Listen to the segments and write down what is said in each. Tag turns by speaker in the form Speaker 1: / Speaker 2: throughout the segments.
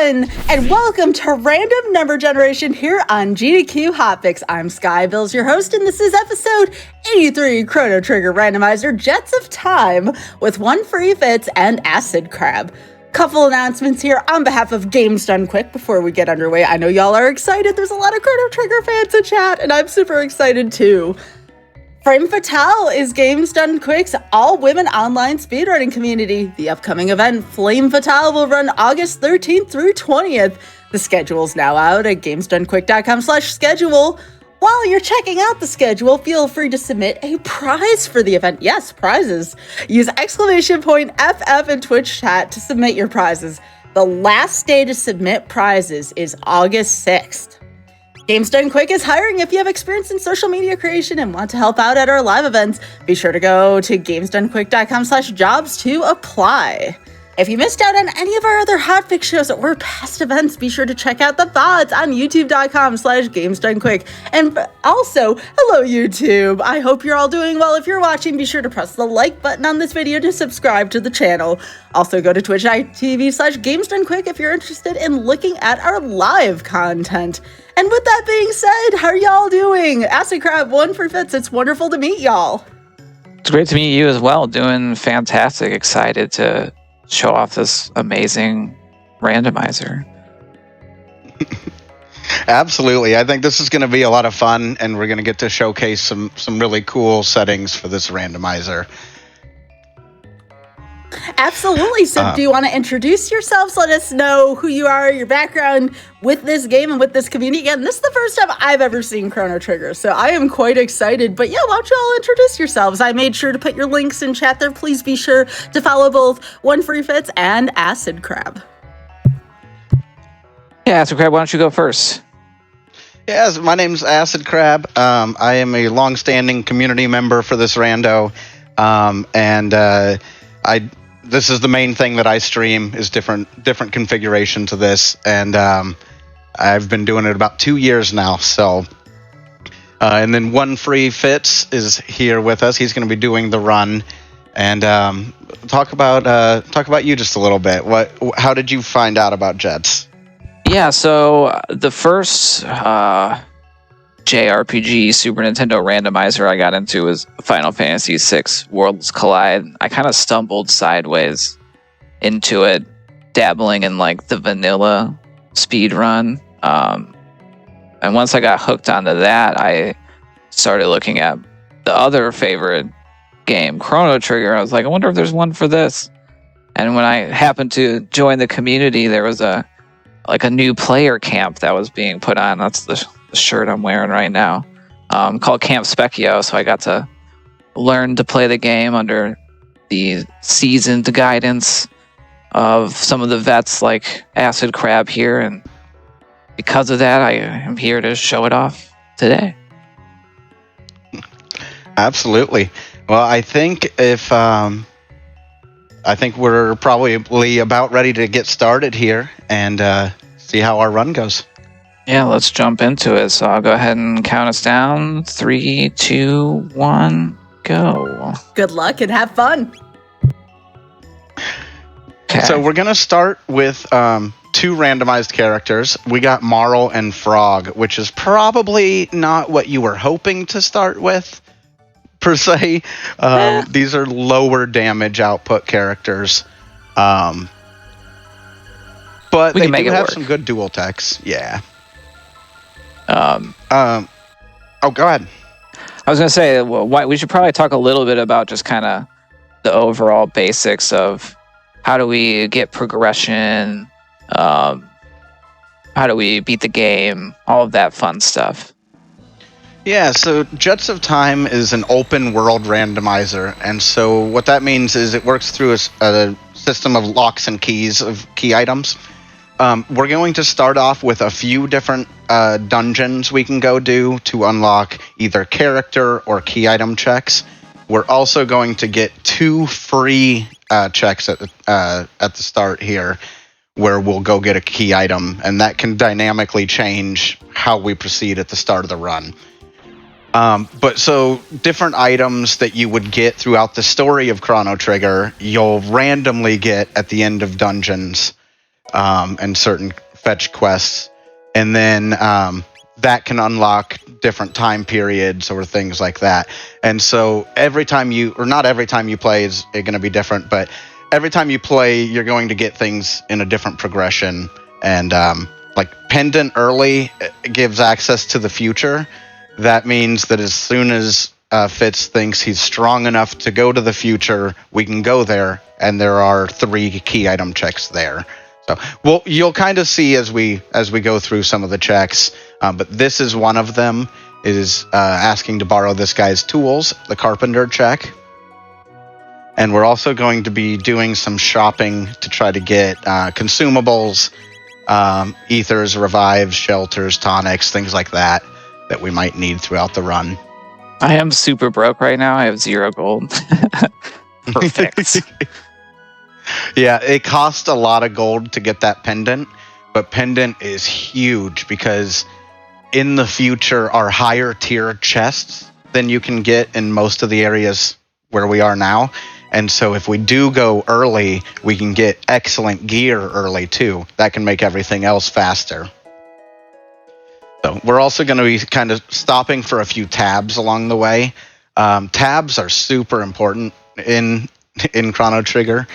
Speaker 1: everyone, and welcome to Random Number Generation here on GDQ Hotfix. I'm Skybilz, your host, and this is episode 83 Chrono Trigger Randomizer Jets of Time with 1 free fits and Acid Crab. Couple announcements here on behalf of Games Done Quick before we get underway. I know y'all are excited. There's a lot of Chrono Trigger fans in chat, and I'm super excited too. Frame Fatale is Games Done Quick's all-women online speedrunning community. The upcoming event, Flame Fatale, will run August 13th through 20th. The schedule's now out at gamesdonequick.com/schedule. While you're checking out the schedule, feel free to submit a prize for the event. Yes, prizes. Use !FF in Twitch chat to submit your prizes. The last day to submit prizes is August 6th. Games Done Quick is hiring. If you have experience in social media creation and want to help out at our live events, be sure to go to gamesdonequick.com/jobs to apply. If you missed out on any of our other hotfix shows or past events, be sure to check out the VODs on youtube.com/gamesdonequick. And also, hello YouTube. I hope you're all doing well. If you're watching, be sure to press the like button on this video to subscribe to the channel. Also go to twitch.tv/gamesdonequick if you're interested in looking at our live content. And with that being said, how are y'all doing? Acid Crab, 1 for fits. It's wonderful to meet y'all.
Speaker 2: It's great to meet you as well. Doing fantastic. Excited to show off this amazing randomizer.
Speaker 3: Absolutely. I think this is going to be a lot of fun, and we're going to get to showcase some really cool settings for this randomizer.
Speaker 1: Absolutely. So do you want to introduce yourselves? Let us know who you are, your background with this game and with this community. Again, this is the first time I've ever seen Chrono Trigger, so I am quite excited. But yeah, why don't you all introduce yourselves? I made sure to put your links in chat there. Please be sure to follow both 1 Free Fits and Acid Crab.
Speaker 2: Yeah, Acid Crab, why don't you go first?
Speaker 3: Yes, my name's Acid Crab. I am a long-standing community member for this rando, this is the main thing that I stream is different configurations of this, and I've been doing it about 2 years now. So, and then 1 Free Fits is here with us. He's going to be doing the run, and talk about you just a little bit. How did you find out about Jets?
Speaker 2: Yeah, so the first JRPG Super Nintendo randomizer I got into was Final Fantasy VI Worlds Collide. I kind of stumbled sideways into it, dabbling in like the vanilla speedrun. And once I got hooked onto that, I started looking at the other favorite game, Chrono Trigger. I was like, I wonder if there's one for this. And when I happened to join the community, there was a new player camp that was being put on. That's the shirt I'm wearing right now, called Camp Specchio. So I got to learn to play the game under the seasoned guidance of some of the vets like Acid Crab here, and because of that, I am here to show it off today.
Speaker 3: Absolutely. Well, I think we're probably about ready to get started here and see how our run goes.
Speaker 2: Yeah, let's jump into it. So I'll go ahead and count us down. 3, 2, 1, go.
Speaker 1: Good luck and have fun.
Speaker 2: Okay.
Speaker 3: So we're going to start with 2 randomized characters. We got Marl and Frog, which is probably not what you were hoping to start with, per se. These are lower damage output characters. But they do have some good dual techs. Yeah.
Speaker 2: Go
Speaker 3: ahead.
Speaker 2: I was going to say, we should probably talk a little bit about just kind of the overall basics of how do we get progression, how do we beat the game, all of that fun stuff.
Speaker 3: Yeah, so Jets of Time is an open world randomizer, and so what that means is it works through a system of locks and keys of key items. We're going to start off with a few different dungeons we can go do to unlock either character or key item checks. We're also going to get 2 free checks at the start here, where we'll go get a key item, and that can dynamically change how we proceed at the start of the run. But so different items that you would get throughout the story of Chrono Trigger, you'll randomly get at the end of dungeons and certain fetch quests, and then that can unlock different time periods or things like that. And so every time you, or not every time you play is going to be different, but every time you play, you're going to get things in a different progression. And like Pendant early gives access to the future. That means that as soon as Fitz thinks he's strong enough to go to the future, we can go there, and there are 3 key item checks there. So, well, you'll kind of see as we go through some of the checks, but this is one of them. It is asking to borrow this guy's tools, the carpenter check. And we're also going to be doing some shopping to try to get consumables, ethers, revives, shelters, tonics, things like that we might need throughout the run.
Speaker 2: I am super broke right now. I have 0 gold. Perfect.
Speaker 3: Yeah, it costs a lot of gold to get that pendant, but pendant is huge because in the future are higher tier chests than you can get in most of the areas where we are now. And so if we do go early, we can get excellent gear early too. That can make everything else faster. So we're also going to be kind of stopping for a few tabs along the way. Tabs are super important in Chrono Trigger.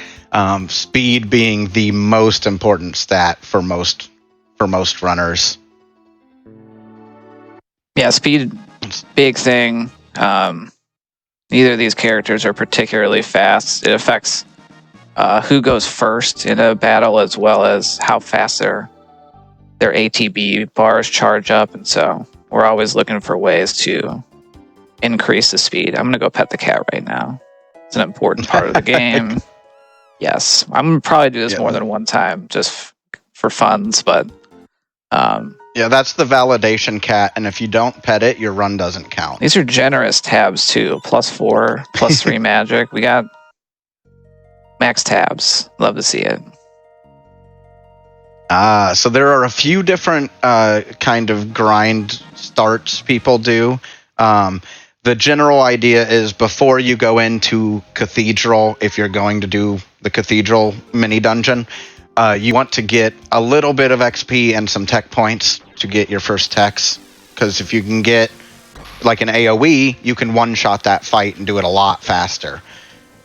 Speaker 3: Speed being the most important stat for most runners.
Speaker 2: Yeah, speed, big thing. Neither of these characters are particularly fast. It affects who goes first in a battle, as well as how fast their ATB bars charge up, and so we're always looking for ways to increase the speed. I'm gonna go pet the cat right now. It's an important part of the game. Yes, I'm gonna probably do this more than one time, just for funds, but
Speaker 3: yeah, that's the validation cat, and if you don't pet it, your run doesn't count.
Speaker 2: These are generous tabs too. +4, +3 magic. We got max tabs. Love to see it.
Speaker 3: So there are a few different kind of grind starts people do. The general idea is before you go into Cathedral, if you're going to do the Cathedral mini dungeon, you want to get a little bit of XP and some tech points to get your first techs. Because if you can get like an AoE, you can one-shot that fight and do it a lot faster.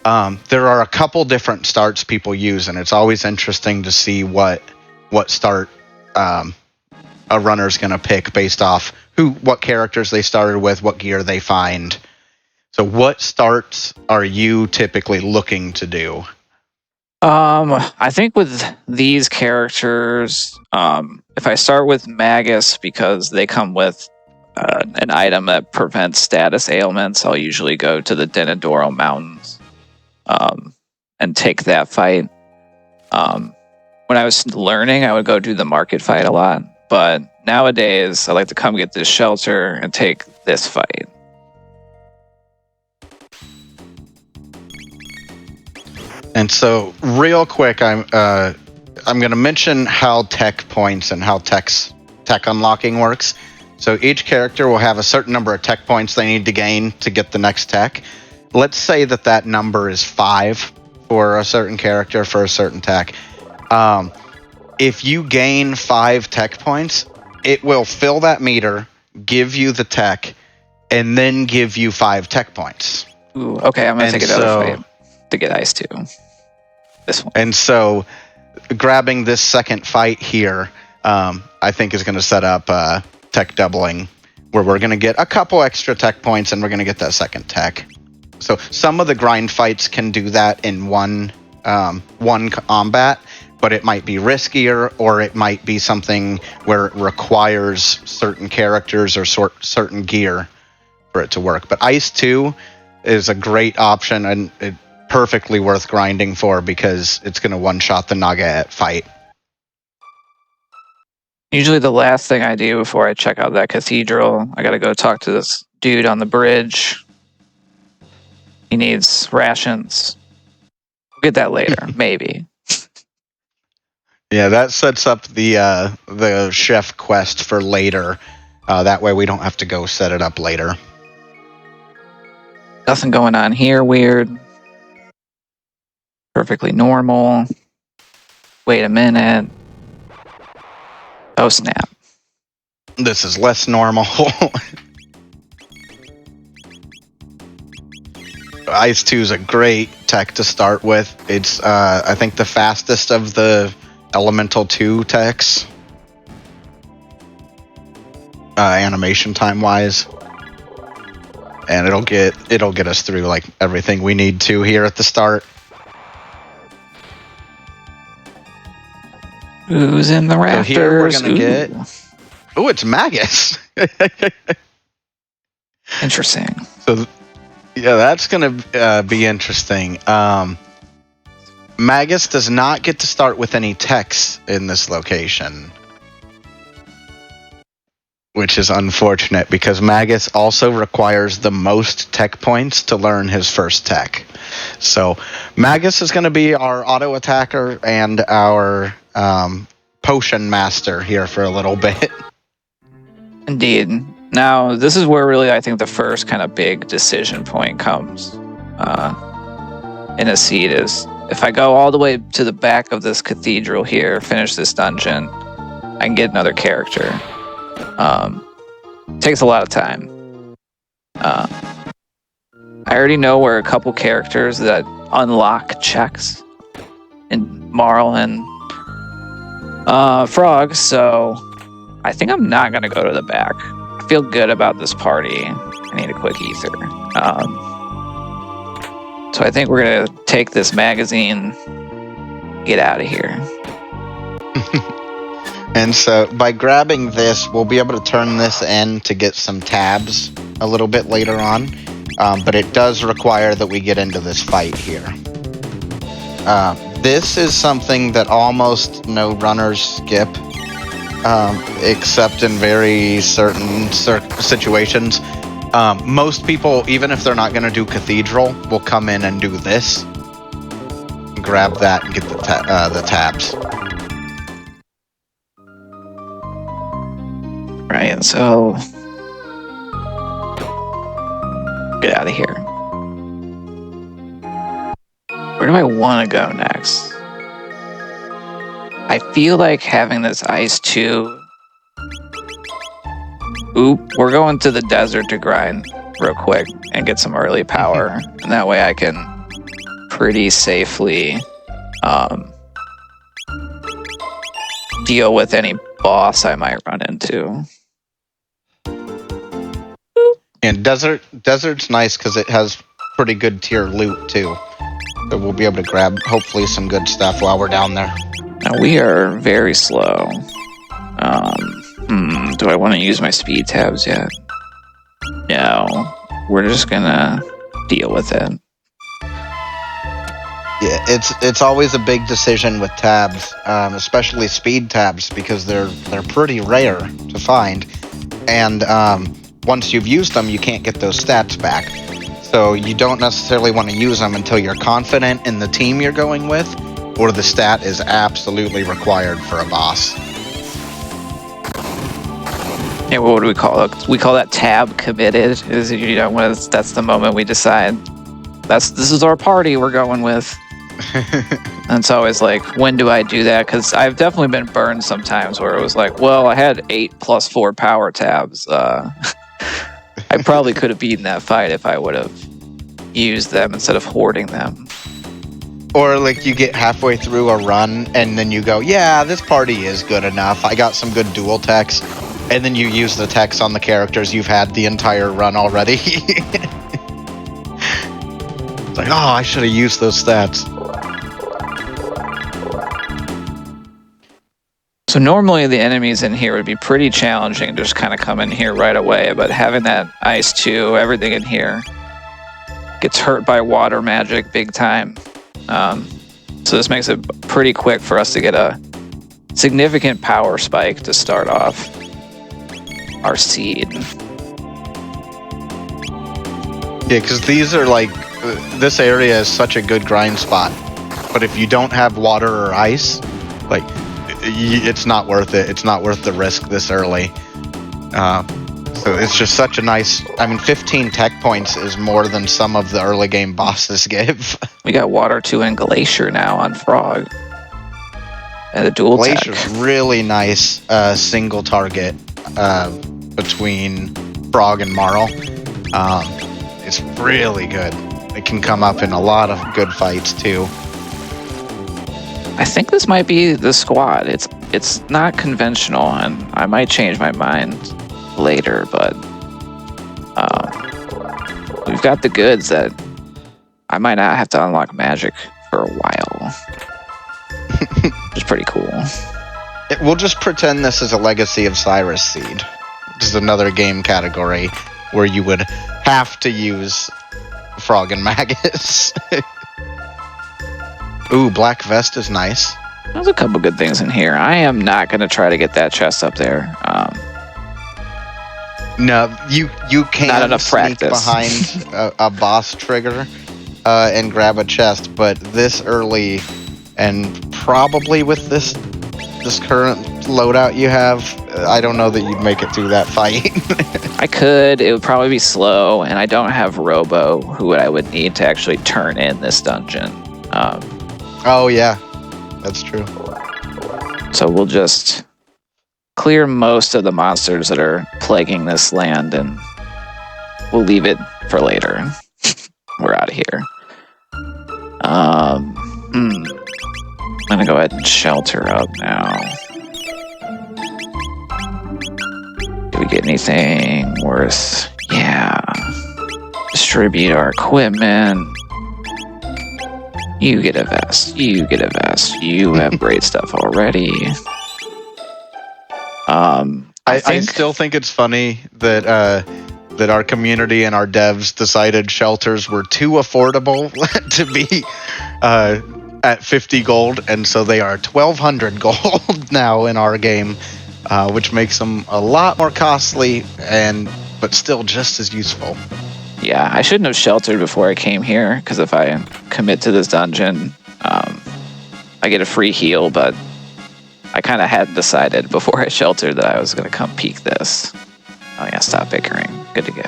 Speaker 3: There are a couple different starts people use, and it's always interesting to see what start a runner's going to pick based off what characters they started with, what gear they find. So what starts are you typically looking to do?
Speaker 2: I think with these characters, if I start with Magus, because they come with an item that prevents status ailments, I'll usually go to the Denadoro Mountains and take that fight. When I was learning, I would go do the market fight a lot, but nowadays I like to come get this shelter and take this fight.
Speaker 3: And so, real quick, I'm going to mention how tech points and how tech unlocking works. So each character will have a certain number of tech points they need to gain to get the next tech. Let's say that number is 5 for a certain character for a certain tech. If you gain 5 tech points, it will fill that meter, give you the tech, and then give you 5 tech points.
Speaker 2: Ooh, okay, I'm going to take another fight to get ice too. This one.
Speaker 3: And so grabbing this second fight here, I think is going to set up tech doubling, where we're going to get a couple extra tech points and we're going to get that second tech. So some of the grind fights can do that in one combat, but it might be riskier, or it might be something where it requires certain characters or certain gear for it to work. But Ice 2 is a great option, and it perfectly worth grinding for because it's going to one-shot the Nagaet fight.
Speaker 2: Usually the last thing I do before I check out that cathedral, I got to go talk to this dude on the bridge. He needs rations. We'll get that later, maybe.
Speaker 3: Yeah, that sets up the chef quest for later. That way we don't have to go set it up later.
Speaker 2: Nothing going on here weird. Perfectly normal. Wait a minute. Oh, snap.
Speaker 3: This is less normal. Ice 2 is a great tech to start with. It's, I think, the fastest of the Elemental 2 techs. Animation time-wise. And it'll get us through, like, everything we need to here at the start.
Speaker 2: Who's in the rafters?
Speaker 3: So here we're gonna get... Oh, it's Magus!
Speaker 2: Interesting.
Speaker 3: So, yeah, that's gonna be interesting. Magus does not get to start with any techs in this location, which is unfortunate because Magus also requires the most tech points to learn his first tech. So Magus is going to be our auto attacker and our potion master here for a little bit.
Speaker 2: Indeed. Now, this is where really I think the first kind of big decision point comes in a seed is if I go all the way to the back of this cathedral here, finish this dungeon, I can get another character. Takes a lot of time. I already know where a couple characters that unlock checks in Marl and Frog, so I think I'm not going to go to the back. I feel good about this party. I need a quick ether. So I think we're going to take this magazine, get out of here.
Speaker 3: And so by grabbing this, we'll be able to turn this in to get some tabs a little bit later on. But it does require that we get into this fight here. This is something that almost no runners skip, except in very certain situations. Most people, even if they're not going to do Cathedral, will come in and do this. Grab that and get the tabs.
Speaker 2: Right, so get out of here. Where do I want to go next? I feel like having this Ice 2. Oop, we're going to the desert to grind real quick and get some early power. And that way I can pretty safely deal with any boss I might run into.
Speaker 3: And desert's nice because it has pretty good tier loot too. So we'll be able to grab hopefully some good stuff while we're down there.
Speaker 2: Now we are very slow. Do I want to use my speed tabs yet? No. We're just gonna deal with it.
Speaker 3: Yeah, it's always a big decision with tabs, especially speed tabs, because they're pretty rare to find. And once you've used them, you can't get those stats back. So you don't necessarily want to use them until you're confident in the team you're going with, or the stat is absolutely required for a boss.
Speaker 2: Yeah, what do we call it? We call that tab committed. Is that's the moment we decide this is our party we're going with. And it's always like, when do I do that? Because I've definitely been burned sometimes where it was like, well, I had 8+4 power tabs. I probably could have beaten that fight if I would have used them instead of hoarding them.
Speaker 3: Or like you get halfway through a run and then you go, yeah, this party is good enough. I got some good dual techs. And then you use the techs on the characters you've had the entire run already. It's like, oh, I should have used those stats.
Speaker 2: So normally the enemies in here would be pretty challenging to just kind of come in here right away, but having that Ice 2, everything in here gets hurt by water magic big time. So this makes it pretty quick for us to get a significant power spike to start off our seed.
Speaker 3: Yeah, because these are like, this area is such a good grind spot. But if you don't have water or ice, like, it's not worth it. It's not worth the risk this early. So it's just such a nice... I mean, 15 tech points is more than some of the early game bosses give.
Speaker 2: We got Water 2 and Glacier now on Frog. the dual tech.
Speaker 3: Glacier's really nice single target between Frog and Marl. It's really good. It can come up in a lot of good fights too.
Speaker 2: I think this might be the squad. It's not conventional, and I might change my mind later, but we've got the goods that I might not have to unlock magic for a while. Which is pretty cool.
Speaker 3: We'll just pretend this is a Legacy of Cyrus seed. This is another game category where you would have to use Frog and Magus. Ooh, Black Vest is nice.
Speaker 2: There's a couple good things in here. I am not going to try to get that chest up there.
Speaker 3: No, you can
Speaker 2: Not enough
Speaker 3: sneak
Speaker 2: practice.
Speaker 3: behind a boss trigger and grab a chest, but this early, and probably with this current loadout you have, I don't know that you'd make it through that fight.
Speaker 2: I could. It would probably be slow, and I don't have Robo, who I would need to actually turn in this dungeon.
Speaker 3: Oh yeah, that's true.
Speaker 2: So we'll just clear most of the monsters that are plaguing this land, and we'll leave it for later. We're out of here. I'm gonna go ahead and shelter up now. Do we get anything worth? Yeah. Distribute our equipment. You get a vest. You get a vest. You have great stuff already.
Speaker 3: I still think it's funny that that our community and our devs decided shelters were too affordable to be at 50 gold, and so they are 1,200 gold now in our game, which makes them a lot more costly but still just as useful.
Speaker 2: Yeah, I shouldn't have sheltered before I came here, because if I commit to this dungeon, I get a free heal, but I kind of had decided before I sheltered that I was going to come peek this. Oh yeah, stop bickering. Good to go.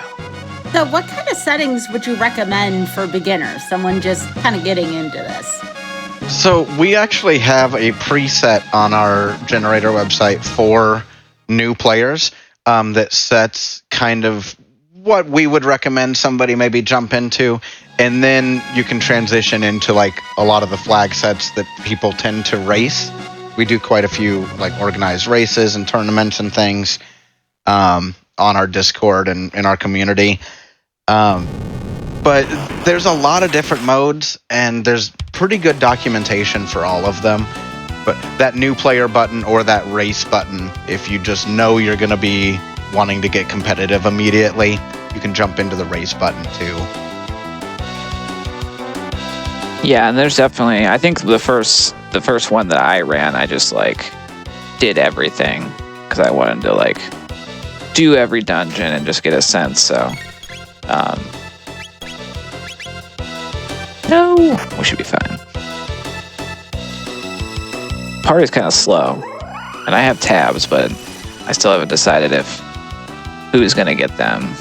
Speaker 1: So what kind of settings would you recommend for beginners, someone just kind of getting into this?
Speaker 3: So we actually have a preset on our generator website for new players that sets kind of what we would recommend somebody maybe jump into, and then you can transition into like a lot of the flag sets that people tend to race. We do quite a few like organized races and tournaments and things on our Discord and in our community. But there's a lot of different modes, and there's pretty good documentation for all of them. But that new player button or that race button, if you just know you're going to be wanting to get competitive immediately, you can jump into the race button too.
Speaker 2: Yeah, and there's definitely, I think the first one that I ran, I just like did everything because I wanted to like do every dungeon and just get a sense. So no, we should be fine. Party's kind of slow, and I have tabs, but I still haven't decided who's gonna get them.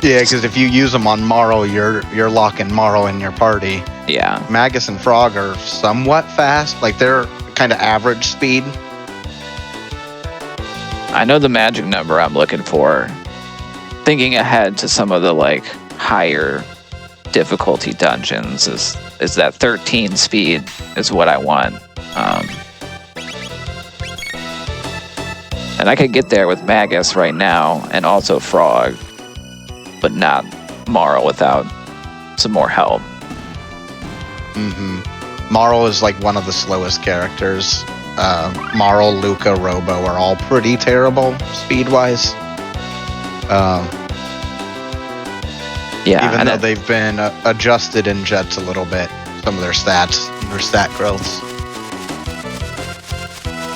Speaker 3: Yeah, because if you use them on Marl, you're locking Marl in your party.
Speaker 2: Yeah.
Speaker 3: Magus and Frog are somewhat fast, like they're kind of average speed.
Speaker 2: I know the magic number I'm looking for. Thinking ahead to some of the like higher difficulty dungeons is that 13 speed is what I want. And I could get there with Magus right now and also Frog, but not Marl without some more help.
Speaker 3: Marl is like one of the slowest characters. Marl, Luca, Robo are all pretty terrible speed-wise.
Speaker 2: Yeah,
Speaker 3: even though they've been adjusted in Jets a little bit, some of their stats, their stat growths.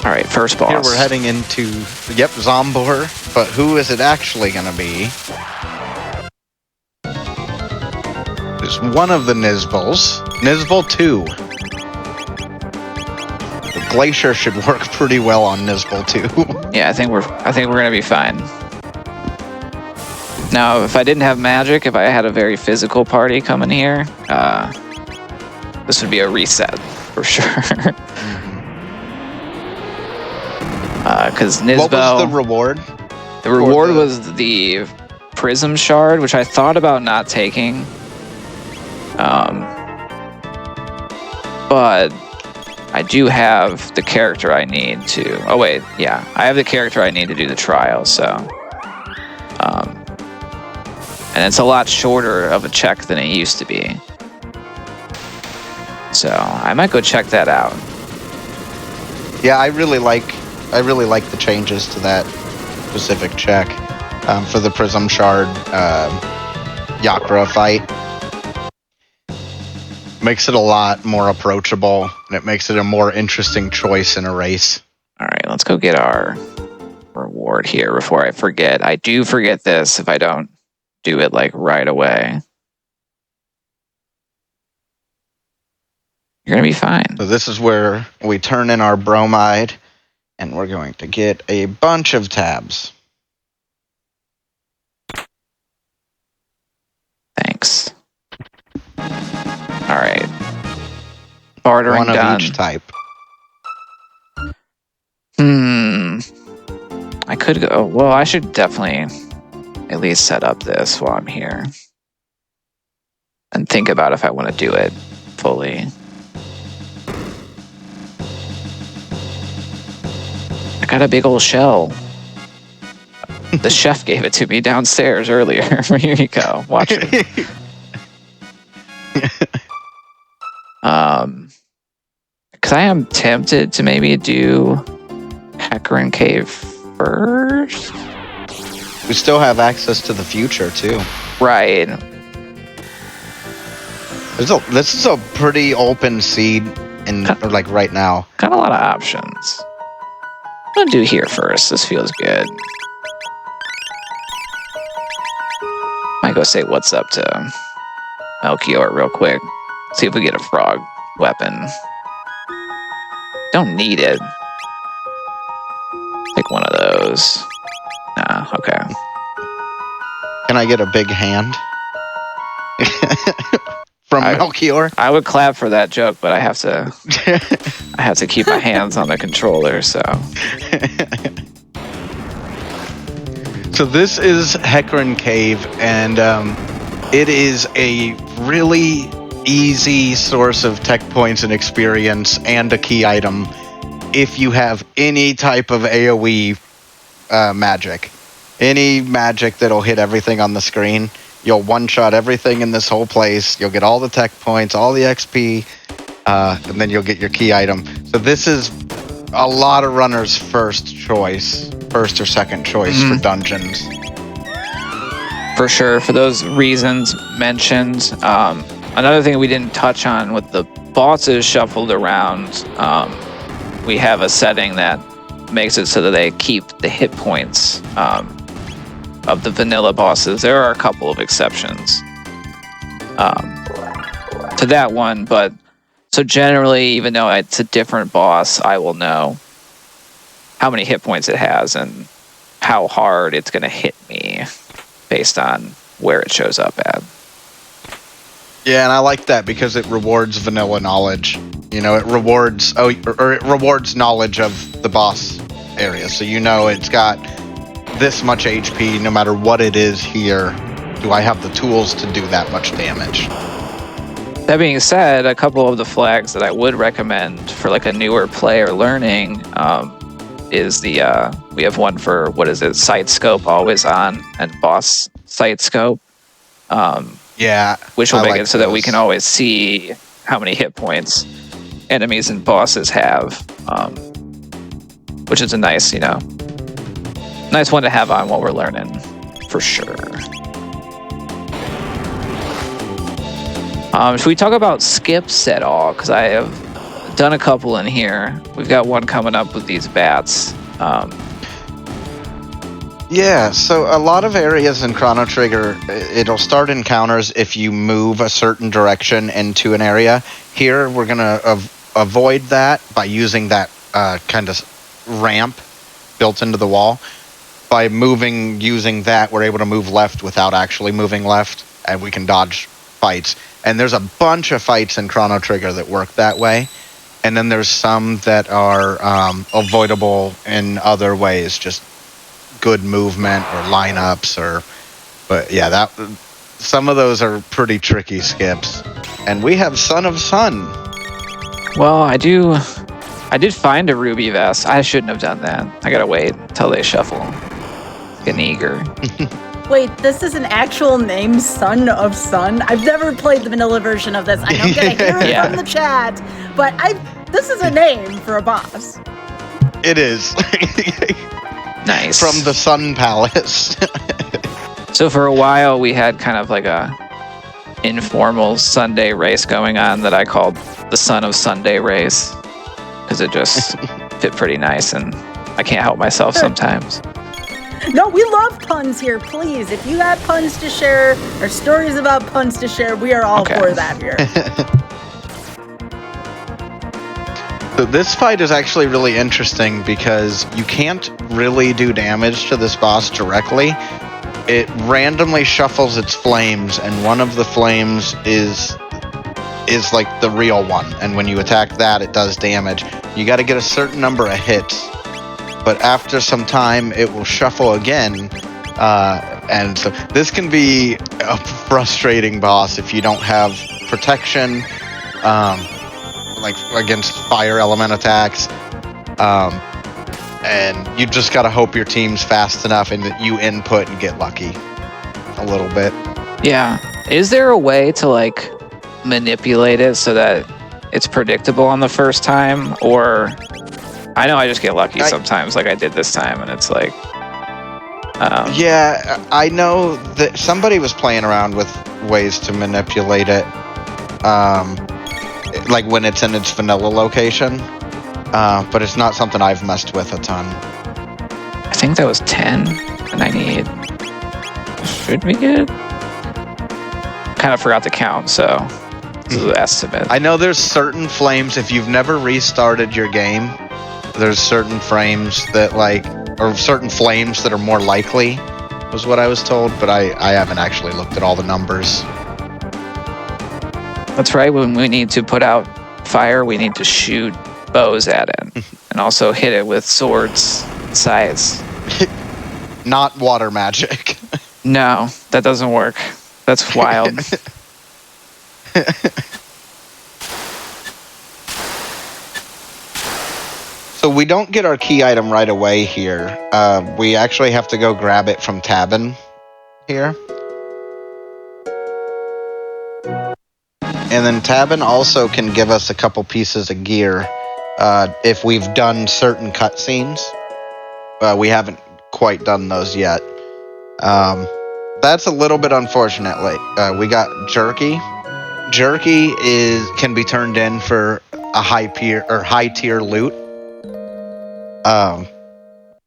Speaker 2: All right, first boss.
Speaker 3: Here we're heading into, Zombor, but who is it actually going to be? It's one of the Nizvals. Nizval 2. The Glacier should work pretty well on Nizval 2.
Speaker 2: Yeah, I think we're gonna be fine. Now, if I didn't have magic, if I had a very physical party coming here, this would be a reset. for sure. Because Nisbo...
Speaker 3: What was the reward?
Speaker 2: The reward was the Prism Shard, which I thought about not taking. But I do have the character I need to... Oh, wait. Yeah. I have the character I need to do the trial, so... and it's a lot shorter of a check than it used to be. So I might go check that out.
Speaker 3: Yeah, I really like the changes to that specific check for the Prism Shard Yakra fight. Makes it a lot more approachable, and it makes it a more interesting choice in a race.
Speaker 2: All right, let's go get our reward here before I forget. I do forget this if I don't do it like right away. You're gonna be fine.
Speaker 3: So this is where we turn in our bromide, and we're going to get a bunch of tabs.
Speaker 2: Thanks. All right. Bartering
Speaker 3: One of
Speaker 2: done.
Speaker 3: each type.
Speaker 2: I could go... Well, I should definitely at least set up this while I'm here. And think about if I want to do it fully. I got a big old shell. The chef gave it to me downstairs earlier. Here you go. Watch it. Because I am tempted to maybe do Hecarim Cave first.
Speaker 3: We still have access to the future too.
Speaker 2: Right.
Speaker 3: This is a pretty open seed in like right now.
Speaker 2: Got a lot of options. I'm gonna do here first. This feels good. Might go say what's up to Melchior real quick. See if we get a frog weapon. Don't need it. Pick one of those. Nah, okay.
Speaker 3: Can I get a big hand? From Melchior?
Speaker 2: I would clap for that joke, but I have to keep my hands on the controller, so.
Speaker 3: So this is Hecarim Cave, and it is a really easy source of tech points and experience and a key item if you have any type of AoE magic. Any magic that'll hit everything on the screen. You'll one-shot everything in this whole place. You'll get all the tech points, all the XP, and then you'll get your key item. So this is a lot of runners' first or second choice for dungeons.
Speaker 2: For sure, for those reasons mentioned. Another thing we didn't touch on with the bosses shuffled around, we have a setting that makes it so that they keep the hit points of the vanilla bosses. There are a couple of exceptions to that one, but so generally, even though it's a different boss, I will know how many hit points it has and how hard it's going to hit me based on where it shows up at.
Speaker 3: Yeah, and I like that because it rewards vanilla knowledge. You know, it rewards it rewards knowledge of the boss area. So you know it's got this much HP no matter what it is here. Do I have the tools to do that much damage?
Speaker 2: That being said, a couple of the flags that I would recommend for like a newer player learning is the we have one for sight scope always on and boss sight scope.
Speaker 3: Yeah,
Speaker 2: which will make it so that we can always see how many hit points enemies and bosses have, which is a nice, nice one to have on while we're learning, for sure. Should we talk about skips at all? Because I have done a couple in here. We've got one coming up with these bats.
Speaker 3: Yeah, so a lot of areas in Chrono Trigger, it'll start encounters if you move a certain direction into an area. Here, we're going to avoid that by using that kind of ramp built into the wall. By using that, we're able to move left without actually moving left, and we can dodge fights. And there's a bunch of fights in Chrono Trigger that work that way. and then there's some that are avoidable in other ways, just good movement or lineups, but yeah, some of those are pretty tricky skips. And we have Son of Sun.
Speaker 2: Well, I did find a ruby vest. I shouldn't have done that. I gotta wait until they shuffle. Getting eager.
Speaker 1: Wait, this is an actual name, Son of Sun? I've never played the vanilla version of this. I know I'm gonna hear it
Speaker 2: Yeah.
Speaker 1: from the chat, but this is a name for a boss.
Speaker 3: It is.
Speaker 2: Nice.
Speaker 3: From the Sun Palace.
Speaker 2: So for a while, we had kind of like a informal Sunday race going on that I called the Son of Sunday race, because it just fit pretty nice, and I can't help myself sometimes.
Speaker 1: No, we love puns here. Please, if you have puns to share or stories about puns to share, we are all for that here.
Speaker 3: So this fight is actually really interesting because you can't really do damage to this boss directly. It randomly shuffles its flames, and one of the flames is like the real one, and when you attack that, it does damage. You got to get a certain number of hits, but after some time, it will shuffle again, and so this can be a frustrating boss if you don't have protection, like against fire element attacks, and you just got to hope your team's fast enough and that you input and get lucky a little bit.
Speaker 2: Yeah. Is there a way to like manipulate it so that it's predictable on the first time? Or I know I just get lucky sometimes, like I did this time, and it's like
Speaker 3: yeah, I know that somebody was playing around with ways to manipulate it, like when it's in its vanilla location, but it's not something I've messed with a ton.
Speaker 2: I think that was 10, and I need, should be good. Kind of forgot to count, so this is an estimate.
Speaker 3: I know there's certain flames, if you've never restarted your game, there's certain frames that or certain flames that are more likely, was what I was told, but I haven't actually looked at all the numbers.
Speaker 2: That's right, when we need to put out fire, we need to shoot bows at it, and also hit it with swords and scythes.
Speaker 3: Not water magic.
Speaker 2: No, that doesn't work. That's wild.
Speaker 3: So we don't get our key item right away here. We actually have to go grab it from Tabin here. And then Tabin also can give us a couple pieces of gear if we've done certain cutscenes. We haven't quite done those yet. That's a little bit unfortunate. We got Jerky. Jerky can be turned in for a high tier loot.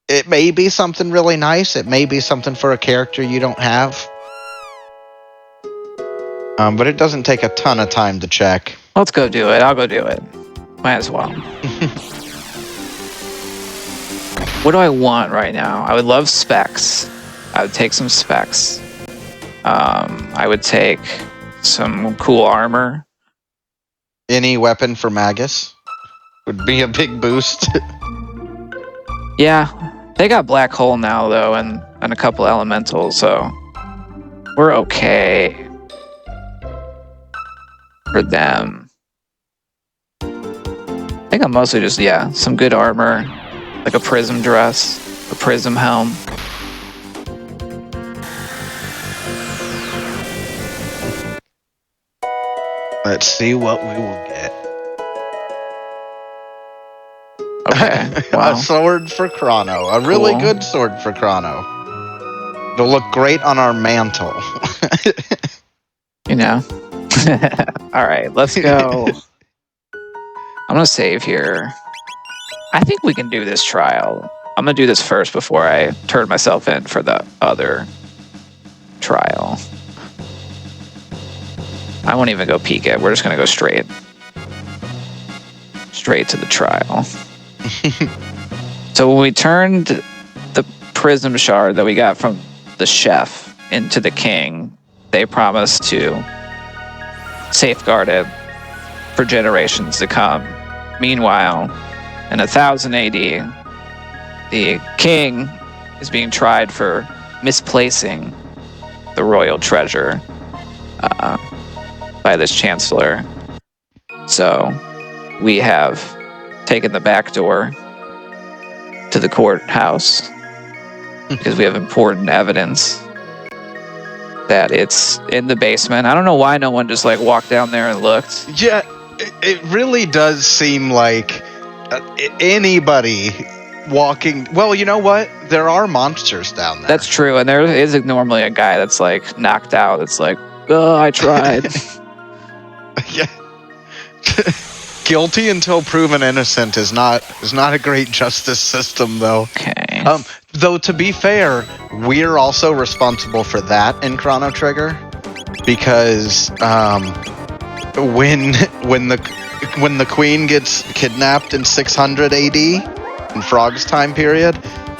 Speaker 3: It may be something really nice. It may be something for a character you don't have. But it doesn't take a ton of time to check.
Speaker 2: Let's go do it. I'll go do it. Might as well. What do I want right now? I would love specs. I would take some specs. I would take some cool armor.
Speaker 3: Any weapon for Magus would be a big boost.
Speaker 2: Yeah, they got Black Hole now, though, and a couple elementals, so we're okay for them. I think I'm mostly just, some good armor, like a prism dress, a prism helm.
Speaker 3: Let's see what we will get.
Speaker 2: Okay, wow.
Speaker 3: A sword for Chrono. A really
Speaker 2: Cool.
Speaker 3: good sword for Chrono. It'll look great on our mantle.
Speaker 2: You know? All right, let's go. I'm going to save here. I think we can do this trial. I'm going to do this first before I turn myself in for the other trial. I won't even go peek it. We're just going to go straight to the trial. So when we turned the prism shard that we got from the chef into the king, they promised to safeguard it for generations to come. Meanwhile, in 1000 AD, the king is being tried for misplacing the royal treasure by this chancellor. So we have taken the back door to the courthouse because we have important evidence that it's in the basement. I don't know why no one just like walked down there and looked.
Speaker 3: Yeah, it really does seem like anybody walking. Well, you know what? There are monsters down there.
Speaker 2: That's true, and there is normally a guy that's like knocked out. It's like, oh, I tried.
Speaker 3: Yeah. Guilty until proven innocent is not a great justice system, though.
Speaker 2: Okay.
Speaker 3: Though to be fair, we're also responsible for that in Chrono Trigger, because when the queen gets kidnapped in 600 AD in Frog's time period,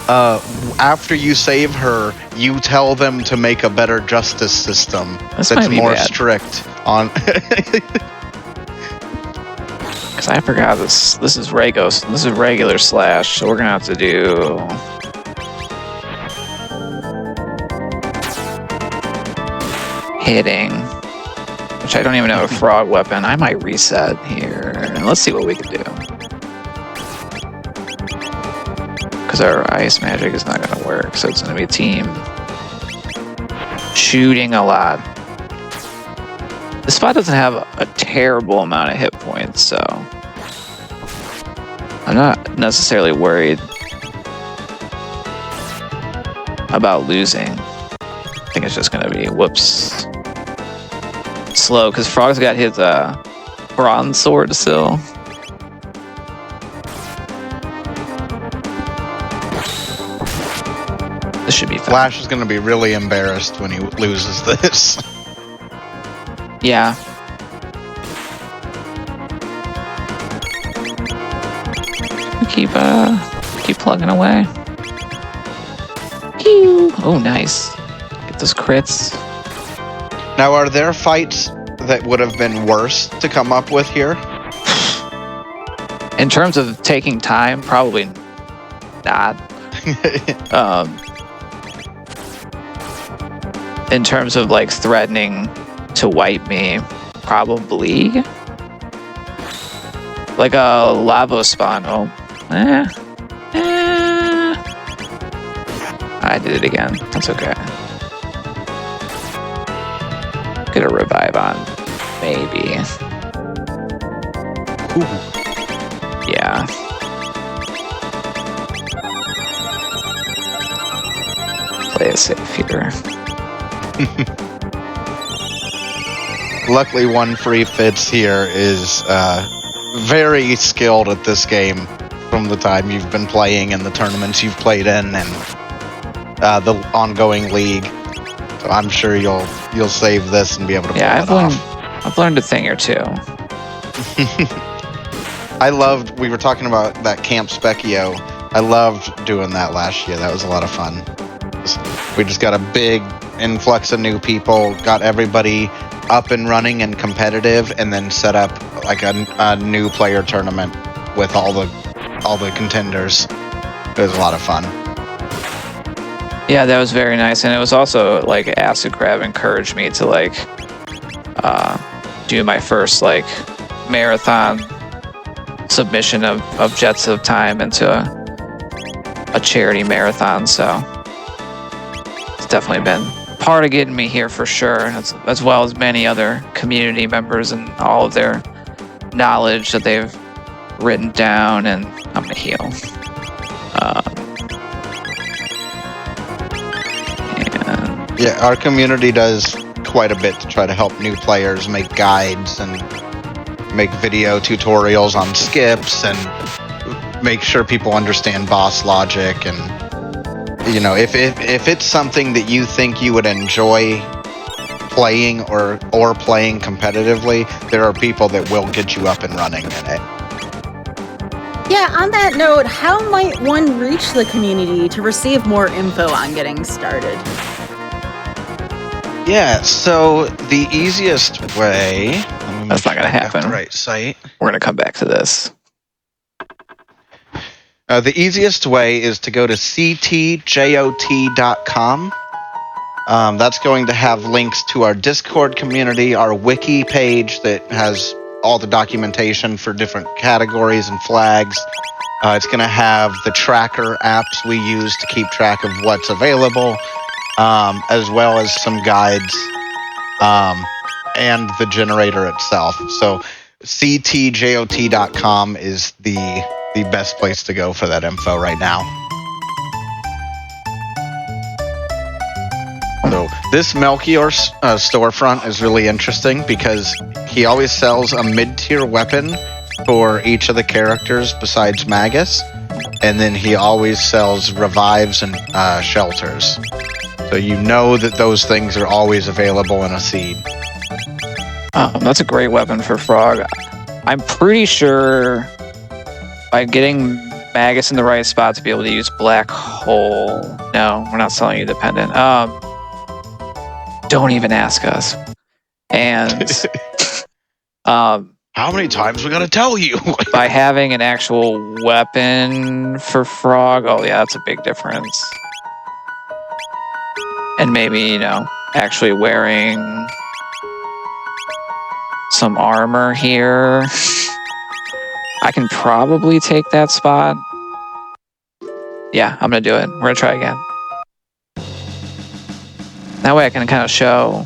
Speaker 3: after you save her, you tell them to make a better justice system that's more strict on.
Speaker 2: Because I forgot this is Regos. This is regular slash, so we're gonna have to do hitting, which I don't even have a frog weapon. I might reset here and let's see what we can do. Because our ice magic is not gonna work, so it's gonna be team shooting a lot. This spot doesn't have a terrible amount of hit points, so I'm not necessarily worried about losing. I think it's just gonna be, whoops, slow, because Frog's got his bronze sword still. This should be fun.
Speaker 3: Flash is gonna be really embarrassed when he loses this.
Speaker 2: Yeah. Keep plugging away. Oh, nice. Get those crits.
Speaker 3: Now, are there fights that would have been worse to come up with here?
Speaker 2: In terms of taking time, probably not. In terms of like threatening to wipe me, probably. Like a lava spawn. Oh, I did it again. That's okay. Get a revive on, maybe.
Speaker 3: Ooh.
Speaker 2: Yeah. Play it safe here.
Speaker 3: Luckily, one free fits here is very skilled at this game from the time you've been playing and the tournaments you've played in and the ongoing league. So I'm sure you'll save this and be able to pull it off.
Speaker 2: I've learned a thing or two.
Speaker 3: We were talking about that Camp Specchio. I loved doing that last year. That was a lot of fun. We just got a big influx of new people, got everybody up and running and competitive, and then set up like a new player tournament with all the contenders. It was a lot of fun.
Speaker 2: Yeah, that was very nice, and it was also like Acid Crab encouraged me to like do my first like marathon submission of Jets of Time into a charity marathon. So it's definitely been part of getting me here for sure, as well as many other community members and all of their knowledge that they've written down. And I'm gonna heal.
Speaker 3: Yeah, our community does quite a bit to try to help new players make guides and make video tutorials on skips and make sure people understand boss logic. And you know, if it's something that you think you would enjoy playing or playing competitively, there are people that will get you up and running in it.
Speaker 1: Yeah, on that note, how might one reach the community to receive more info on getting started?
Speaker 3: Yeah, so the easiest way...
Speaker 2: That's not going to happen.
Speaker 3: The right site.
Speaker 2: We're going to come back to this.
Speaker 3: The easiest way is to go to ctjot.com. That's going to have links to our Discord community, our wiki page that has all the documentation for different categories and flags. It's going to have the tracker apps we use to keep track of what's available, as well as some guides, and the generator itself. So ctjot.com is the best place to go for that info right now. So this Melchior storefront is really interesting because he always sells a mid-tier weapon for each of the characters besides Magus, and then he always sells revives and shelters. So you know that those things are always available in a seed.
Speaker 2: That's a great weapon for Frog. I'm pretty sure by getting Magus in the right spot to be able to use Black Hole. No, we're not selling you Dependent. Don't even ask us. And
Speaker 3: how many times we gotta tell you?
Speaker 2: by having an actual weapon for Frog, oh yeah, that's a big difference. And maybe, actually wearing some armor here. I can probably take that spot. Yeah, I'm gonna do it. We're gonna try again. That way I can kind of show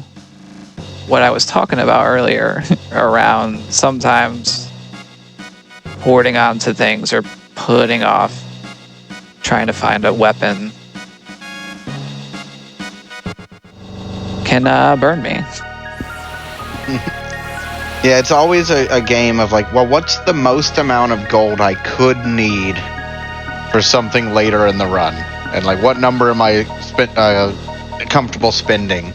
Speaker 2: what I was talking about earlier around sometimes hoarding onto things or putting off trying to find a weapon can burn me.
Speaker 3: Yeah, it's always a game of like, well, what's the most amount of gold I could need for something later in the run? And like, what number am I comfortable spending?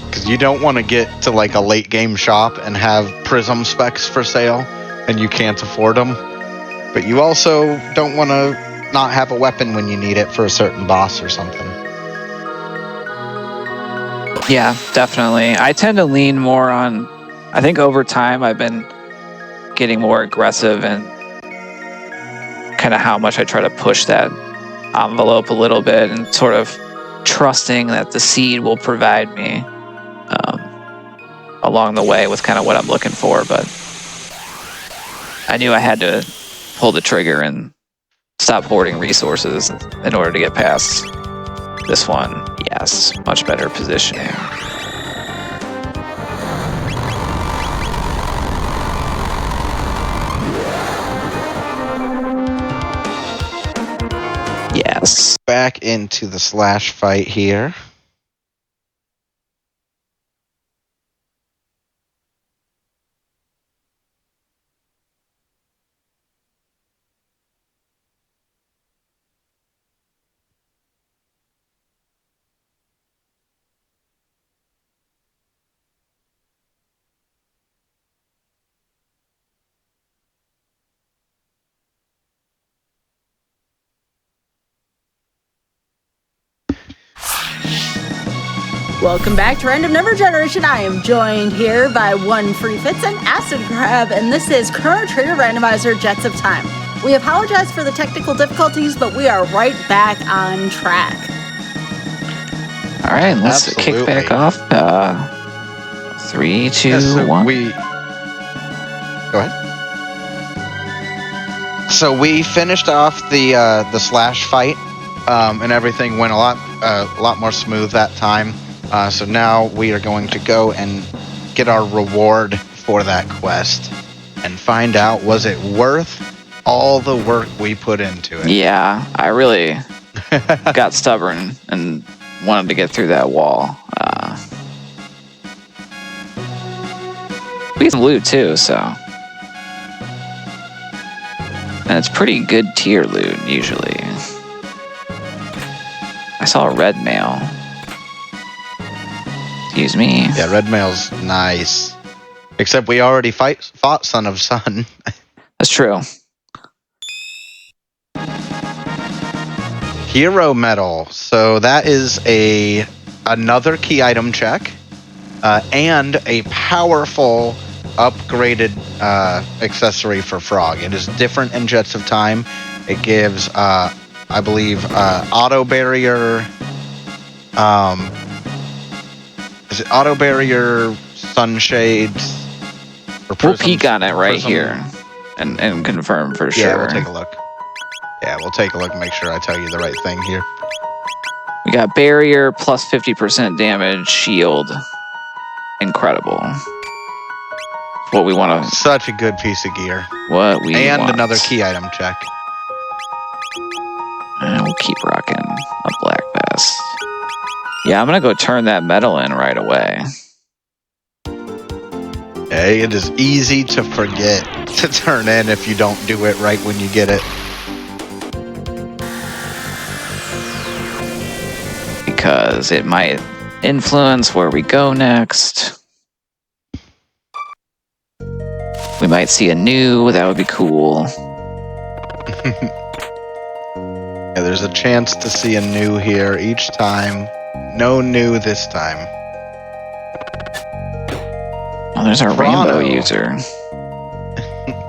Speaker 3: Because you don't want to get to like a late game shop and have prism specs for sale and you can't afford them. But you also don't want to not have a weapon when you need it for a certain boss or something.
Speaker 2: Yeah, definitely. I tend to lean more on, I think over time I've been getting more aggressive and kind of how much I try to push that envelope a little bit and sort of trusting that the seed will provide me along the way with kind of what I'm looking for. But I knew I had to pull the trigger and stop hoarding resources in order to get past this one. Yes, much better positioning. Yes.
Speaker 3: Back into the slash fight here.
Speaker 1: Welcome back to Random Number Generation. I am joined here by one Free Fits and Acid Crab, and this is Chrono Trigger Randomizer Jets of Time. We apologize for the technical difficulties, but we are right back on track.
Speaker 2: All right, let's kick back off. 3, 2, 1.
Speaker 3: Go ahead. So we finished off the slash fight, and everything went a lot more smooth that time. So now we are going to go and get our reward for that quest and find out, was it worth all the work we put into it?
Speaker 2: Yeah, I really got stubborn and wanted to get through that wall. We get some loot too, so. And it's pretty good tier loot, usually. I saw a red mail. Excuse me.
Speaker 3: Yeah, red mail's nice. Except we already fought Son of Sun.
Speaker 2: That's true.
Speaker 3: Hero medal. So that is another key item check, and a powerful upgraded accessory for Frog. It is different in Jets of Time. It gives, I believe, auto barrier. Is it auto barrier, sunshades?
Speaker 2: We'll peek on it right here and confirm for sure.
Speaker 3: Yeah, we'll take a look. Yeah, we'll take a look and make sure I tell you the right thing here.
Speaker 2: We got barrier plus 50% damage, shield. Incredible. What we want to.
Speaker 3: Such a good piece of gear.
Speaker 2: What we
Speaker 3: and
Speaker 2: want.
Speaker 3: another key item check.
Speaker 2: And we'll keep rocking a black vest. Yeah, I'm gonna go turn that metal in right away.
Speaker 3: Hey, it is easy to forget to turn in if you don't do it right when you get it.
Speaker 2: Because it might influence where we go next. We might see a new, that would be cool.
Speaker 3: Yeah, there's a chance to see a new here each time. No new this time.
Speaker 2: Oh, there's our rainbow user.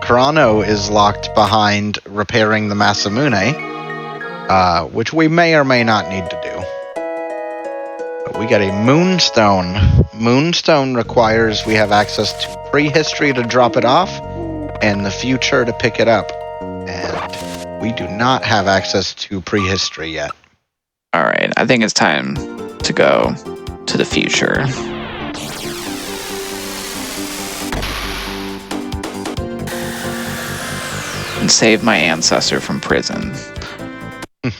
Speaker 3: Chrono is locked behind repairing the Masamune, which we may or may not need to do. But we got a Moonstone. Moonstone requires we have access to prehistory to drop it off and the future to pick it up. And we do not have access to prehistory yet.
Speaker 2: All right, I think it's time to go to the future. And save my ancestor from prison. Who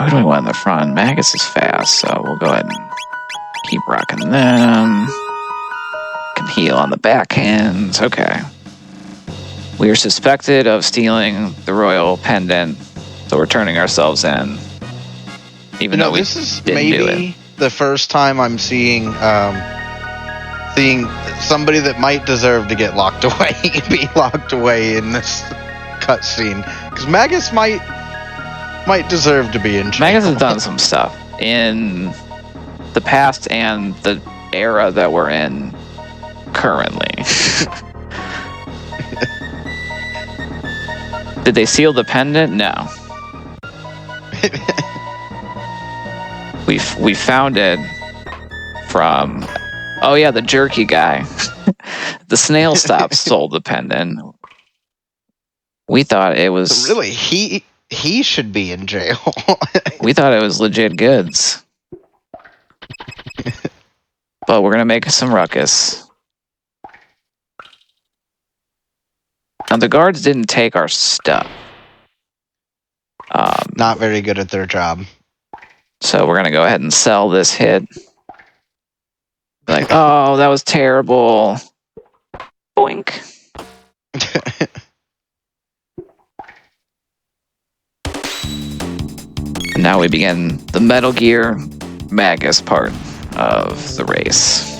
Speaker 2: do we want in the front? Magus is fast, so we'll go ahead and keep rocking them. Can heal on the backhands. Okay. We are suspected of stealing the royal pendant, so we're turning ourselves in. Even though we
Speaker 3: this is
Speaker 2: didn't do
Speaker 3: maybe
Speaker 2: it.
Speaker 3: the first time I'm seeing somebody that might deserve to get locked away be locked away in this cutscene, because Magus might deserve to be in jail.
Speaker 2: Magus has done some stuff in the past and the era that we're in currently. Did they seal the pendant? No. We found it from, oh yeah, the jerky guy. The snail stop sold the pendant. We thought it was
Speaker 3: Really, he should be in jail.
Speaker 2: we thought it was legit goods. But we're gonna make some ruckus. Now the guards didn't take our stuff.
Speaker 3: Not very good at their job.
Speaker 2: So we're gonna go ahead and sell this hit. Like, oh, that was terrible. Boink. And now we begin the Metal Gear Magus part of the race.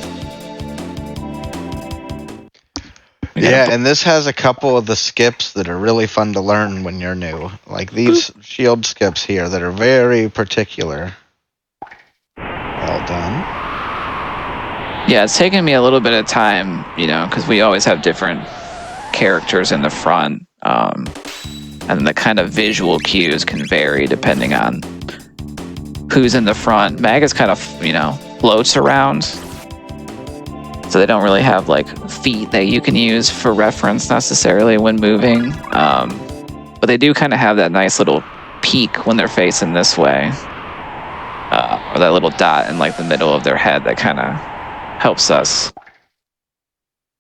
Speaker 3: Yeah, and this has a couple of the skips that are really fun to learn when you're new. Like these shield skips here that are very particular. Well done.
Speaker 2: Yeah, it's taken me a little bit of time, because we always have different characters in the front. And the kind of visual cues can vary depending on who's in the front. Magus kind of, floats around. So they don't really have like feet that you can use for reference necessarily when moving. But they do kind of have that nice little peak when they're facing this way. Or that little dot in like the middle of their head that kind of helps us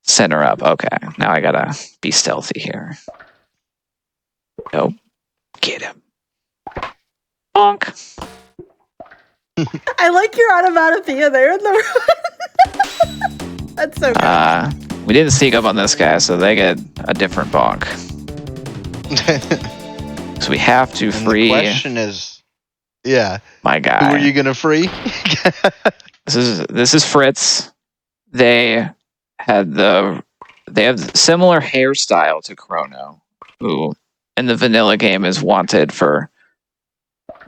Speaker 2: center up. Okay, now I gotta be stealthy here. Nope. Get him. Bonk.
Speaker 1: I like your onomatopoeia there in the That's so good.
Speaker 2: We didn't sneak up on this guy, so they get a different bonk. So we have to free.
Speaker 3: The question is,
Speaker 2: my guy.
Speaker 3: Who are you gonna free?
Speaker 2: This is Fritz. They have similar hairstyle to Chrono, who in the vanilla game is wanted for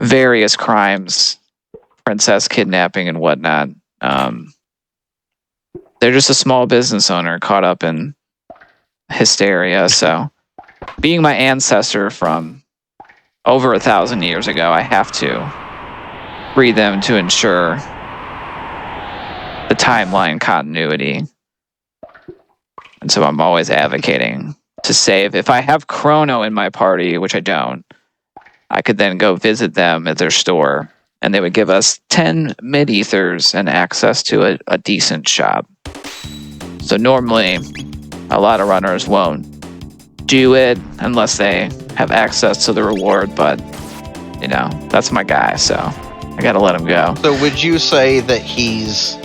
Speaker 2: various crimes, princess kidnapping and whatnot. They're just a small business owner caught up in hysteria, so being my ancestor from over 1,000 years ago, I have to read them to ensure the timeline continuity. And so I'm always advocating to save. If I have Chrono in my party, which I don't, I could then go visit them at their store, and they would give us 10 mid-ethers and access to a decent shop. So normally, a lot of runners won't do it unless they have access to the reward, but, you know, that's my guy, so I gotta let him go.
Speaker 3: So would you say that he's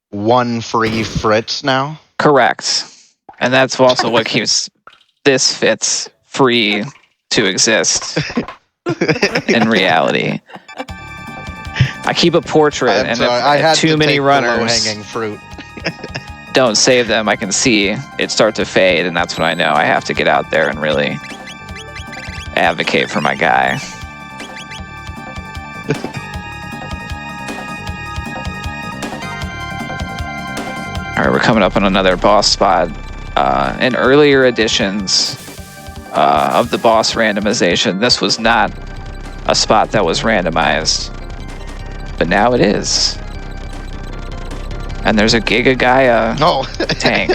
Speaker 3: one free Fritz now?
Speaker 2: Correct. And that's also what keeps this Fitz free to exist in reality. I keep a portrait, and if
Speaker 3: I had
Speaker 2: too many runners
Speaker 3: low-hanging fruit.
Speaker 2: don't save them, I can see it start to fade, and that's when I know I have to get out there and really advocate for my guy. All right, we're coming up on another boss spot. In earlier editions of the boss randomization, this was not a spot that was randomized, but now it is. And there's a Giga Gaia tank.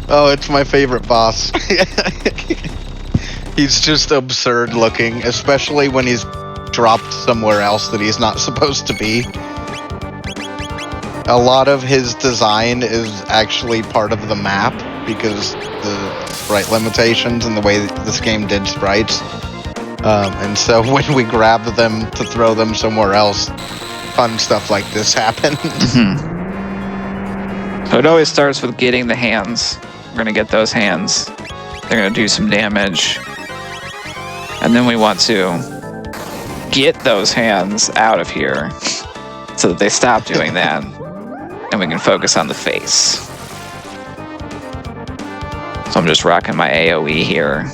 Speaker 3: Oh, it's my favorite boss. He's just absurd looking, especially when he's dropped somewhere else that he's not supposed to be. A lot of his design is actually part of the map because the sprite limitations and the way this game did sprites. And so when we grab them to throw them somewhere else, fun stuff like this happens.
Speaker 2: So it always starts with getting the hands. We're going to get those hands. They're going to do some damage. And then we want to get those hands out of here so that they stop doing that. And we can focus on the face. So I'm just rocking my AoE here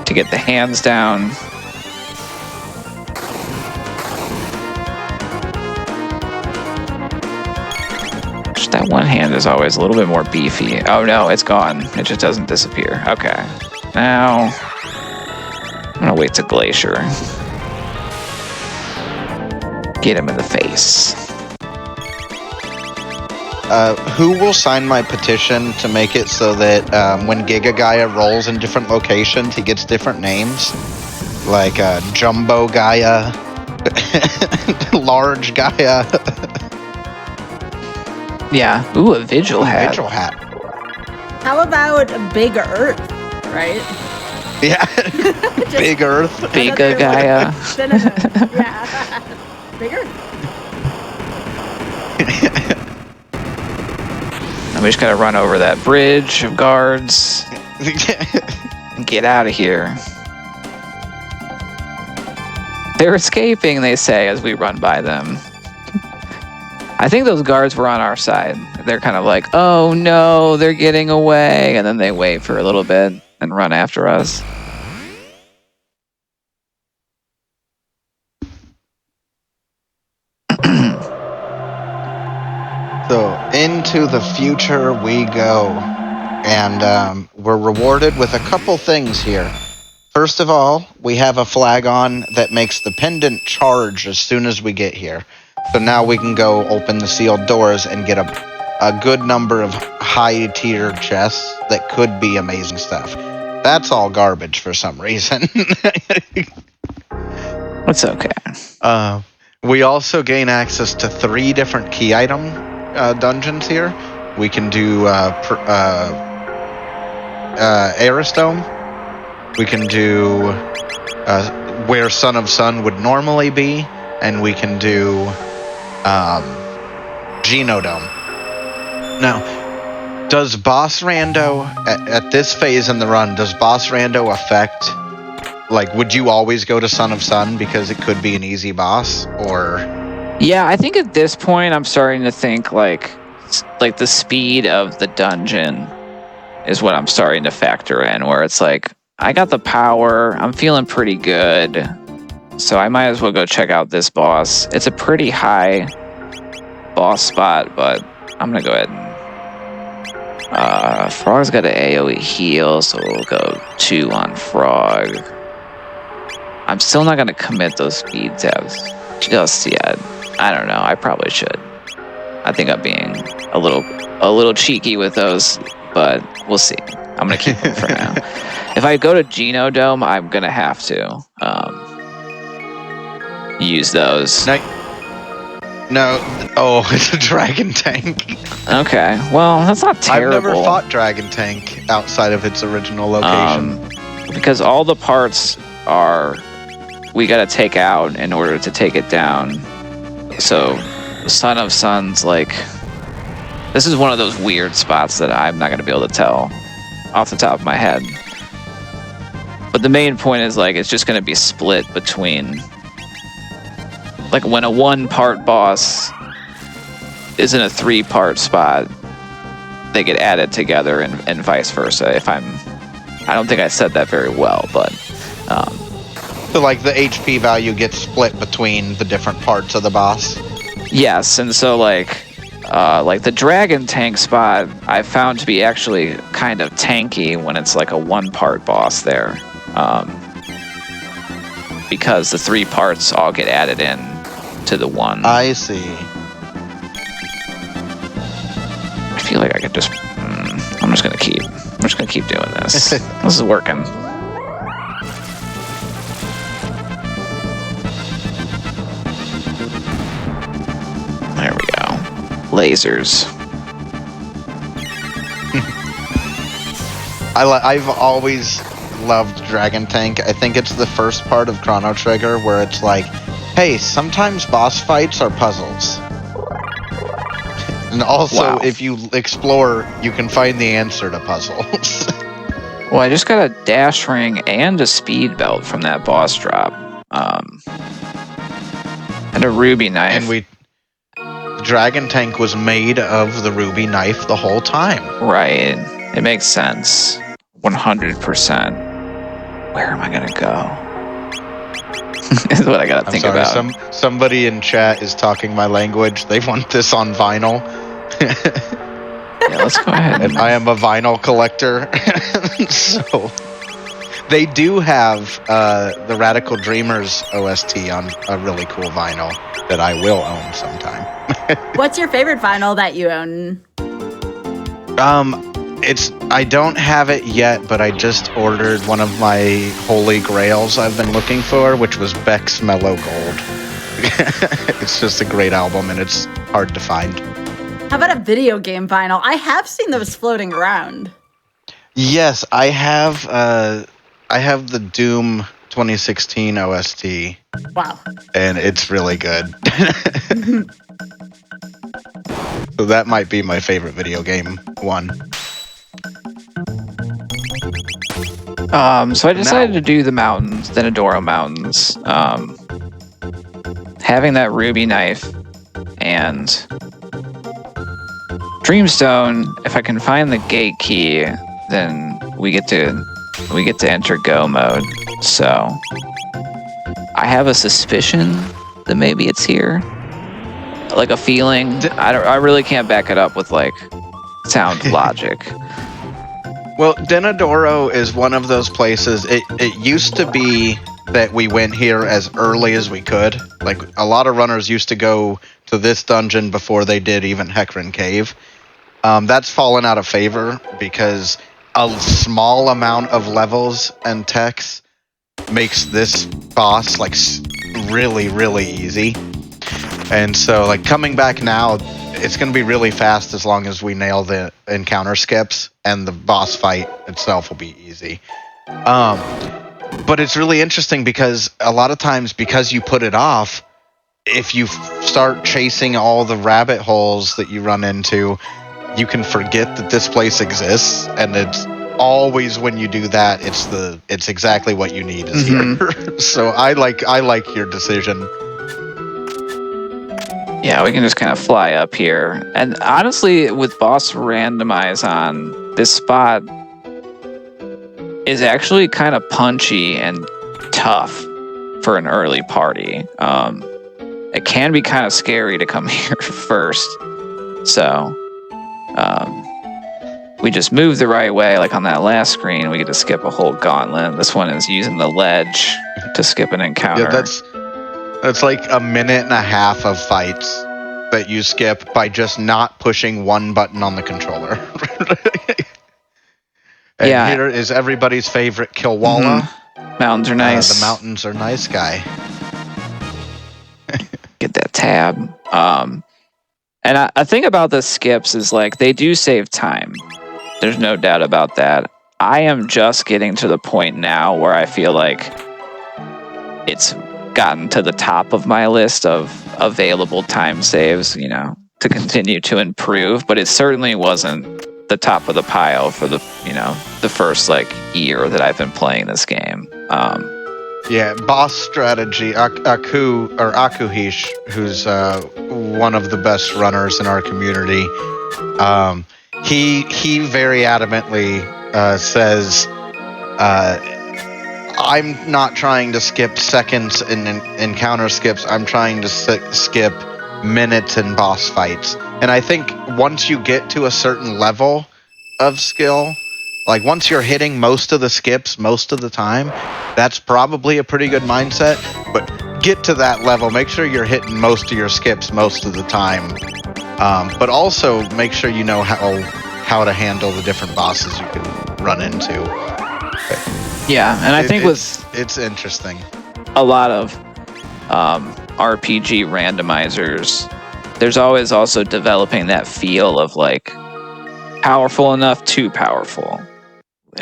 Speaker 2: to get the hands down. Just that one hand is always a little bit more beefy. Oh no, it's gone. It just doesn't disappear. Okay. Now, I'm gonna wait to Glacier. Get him in the face.
Speaker 3: Who will sign my petition to make it so that when Giga Gaia rolls in different locations, he gets different names? Like Jumbo Gaia, Large Gaia.
Speaker 2: Yeah. Ooh, a Vigil hat.
Speaker 3: Vigil hat.
Speaker 1: How about Big Earth, right?
Speaker 3: Yeah. Big Earth.
Speaker 2: Big Gaia.
Speaker 1: Yeah. Big Earth.
Speaker 2: And we just gotta run over that bridge of guards and get out of here. They're escaping, they say, as we run by them. I think those guards were on our side. They're kind of like, oh no, they're getting away. And then they wait for a little bit and run after us.
Speaker 3: So into the future we go, and we're rewarded with a couple things here. First of all, we have a flag on that makes the pendant charge as soon as we get here. So now we can go open the sealed doors and get a good number of high tier chests that could be amazing stuff. That's all garbage for some reason.
Speaker 2: It's okay.
Speaker 3: We also gain access to 3 different key item dungeons here. We can do Aristome. We can do where Son of Sun would normally be, and we can do Genodome. Now, does boss rando at this phase in the run? Does boss rando affect? Like, would you always go to Son of Sun because it could be an easy boss, or?
Speaker 2: Yeah, I think at this point I'm starting to think like the speed of the dungeon is what I'm starting to factor in, where it's like, I got the power, I'm feeling pretty good, so I might as well go check out this boss. It's a pretty high boss spot, but I'm gonna go ahead and Frog's got an AoE heal, so we'll go 2 on Frog. I'm still not going to commit those speed tabs just yet. I don't know. I probably should. I think I'm being a little cheeky with those, but we'll see. I'm going to keep them for now. If I go to Genodome, I'm going to have to use those.
Speaker 3: No, it's a dragon tank.
Speaker 2: Okay, well, that's not terrible.
Speaker 3: I've never fought dragon tank outside of its original location.
Speaker 2: Because all the parts we gotta take out in order to take it down. So, Son of Suns, like, this is one of those weird spots that I'm not gonna be able to tell off the top of my head. But the main point is, like, it's just gonna be split between, like, when a 1-part boss is in a 3-part spot, they get added together and vice versa. I don't think I said that very well, but
Speaker 3: so like the HP value gets split between the different parts of the boss.
Speaker 2: Yes, and so like the dragon tank spot I found to be actually kind of tanky when it's like a 1-part boss there, because the 3 parts all get added in to the 1.
Speaker 3: I see.
Speaker 2: I feel like I could just. I'm just gonna keep doing this. This is working. There we go. Lasers.
Speaker 3: I've always loved Dragon Tank. I think it's the first part of Chrono Trigger where it's like, hey, sometimes boss fights are puzzles. And also, if you explore, you can find the answer to puzzles.
Speaker 2: Well, I just got a dash ring and a speed belt from that boss drop. And a ruby knife.
Speaker 3: And Dragon Tank was made of the ruby knife the whole time.
Speaker 2: Right. It makes sense. 100%. Where am I gonna go? Is what I gotta think about.
Speaker 3: Somebody in chat is talking my language. They want this on vinyl.
Speaker 2: Yeah, let's go ahead.
Speaker 3: And I am a vinyl collector. So they do have the Radical Dreamers OST on a really cool vinyl that I will own sometime.
Speaker 1: What's your favorite vinyl that you own?
Speaker 3: I don't have it yet, but I just ordered one of my holy grails I've been looking for, which was Beck's Mellow Gold. It's just a great album, and it's hard to find.
Speaker 1: How about a video game vinyl? I have seen those floating around.
Speaker 3: Yes, I have the Doom 2016 OST.
Speaker 1: Wow.
Speaker 3: And it's really good. So that might be my favorite video game one.
Speaker 2: So I decided to do the mountains, the Nidoro Mountains. Having that ruby knife and Dreamstone, if I can find the gate key, then we get to enter go mode. So I have a suspicion that maybe it's here. Like a feeling. I really can't back it up with like sound logic.
Speaker 3: Well, Denadoro is one of those places. It used to be that we went here as early as we could. Like, a lot of runners used to go to this dungeon before they did even Hecarim Cave. That's fallen out of favor because a small amount of levels and techs makes this boss, like, really, really easy. And so, like, coming back now, it's going to be really fast as long as we nail the encounter skips, and the boss fight itself will be easy. But it's really interesting because a lot of times, because you put it off, if you start chasing all the rabbit holes that you run into, you can forget that this place exists, and it's always when you do that, it's exactly what you need is here. So I like your decision.
Speaker 2: Yeah, we can just kind of fly up here. And honestly, with boss randomize on, this spot is actually kind of punchy and tough for an early party. It can be kind of scary to come here first. So, we just move the right way, like on that last screen, we get to skip a whole gauntlet. This one is using the ledge to skip an encounter.
Speaker 3: Yeah, that's like a minute and a half of fights that you skip by just not pushing one button on the controller. And
Speaker 2: Yeah.
Speaker 3: here is everybody's favorite Kilwalla.
Speaker 2: Mountains are nice.
Speaker 3: The mountains are nice, guy.
Speaker 2: Get that tab. And I think about the skips is like they do save time. There's no doubt about that. I am just getting to the point now where I feel like it's gotten to the top of my list of available time saves, you know, to continue to improve, but it certainly wasn't the top of the pile for the, you know, the first like year that I've been playing this game.
Speaker 3: Yeah, boss strategy, Akuhish, who's one of the best runners in our community, he very adamantly says, I'm not trying to skip seconds in encounter skips, I'm trying to skip minutes in boss fights. And I think once you get to a certain level of skill, like once you're hitting most of the skips most of the time, that's probably a pretty good mindset. But get to that level, make sure you're hitting most of your skips most of the time. But also make sure you know how to handle the different bosses you can run into.
Speaker 2: Yeah, and I think
Speaker 3: it's interesting.
Speaker 2: A lot of RPG randomizers, there's always also developing that feel of like powerful enough, too powerful.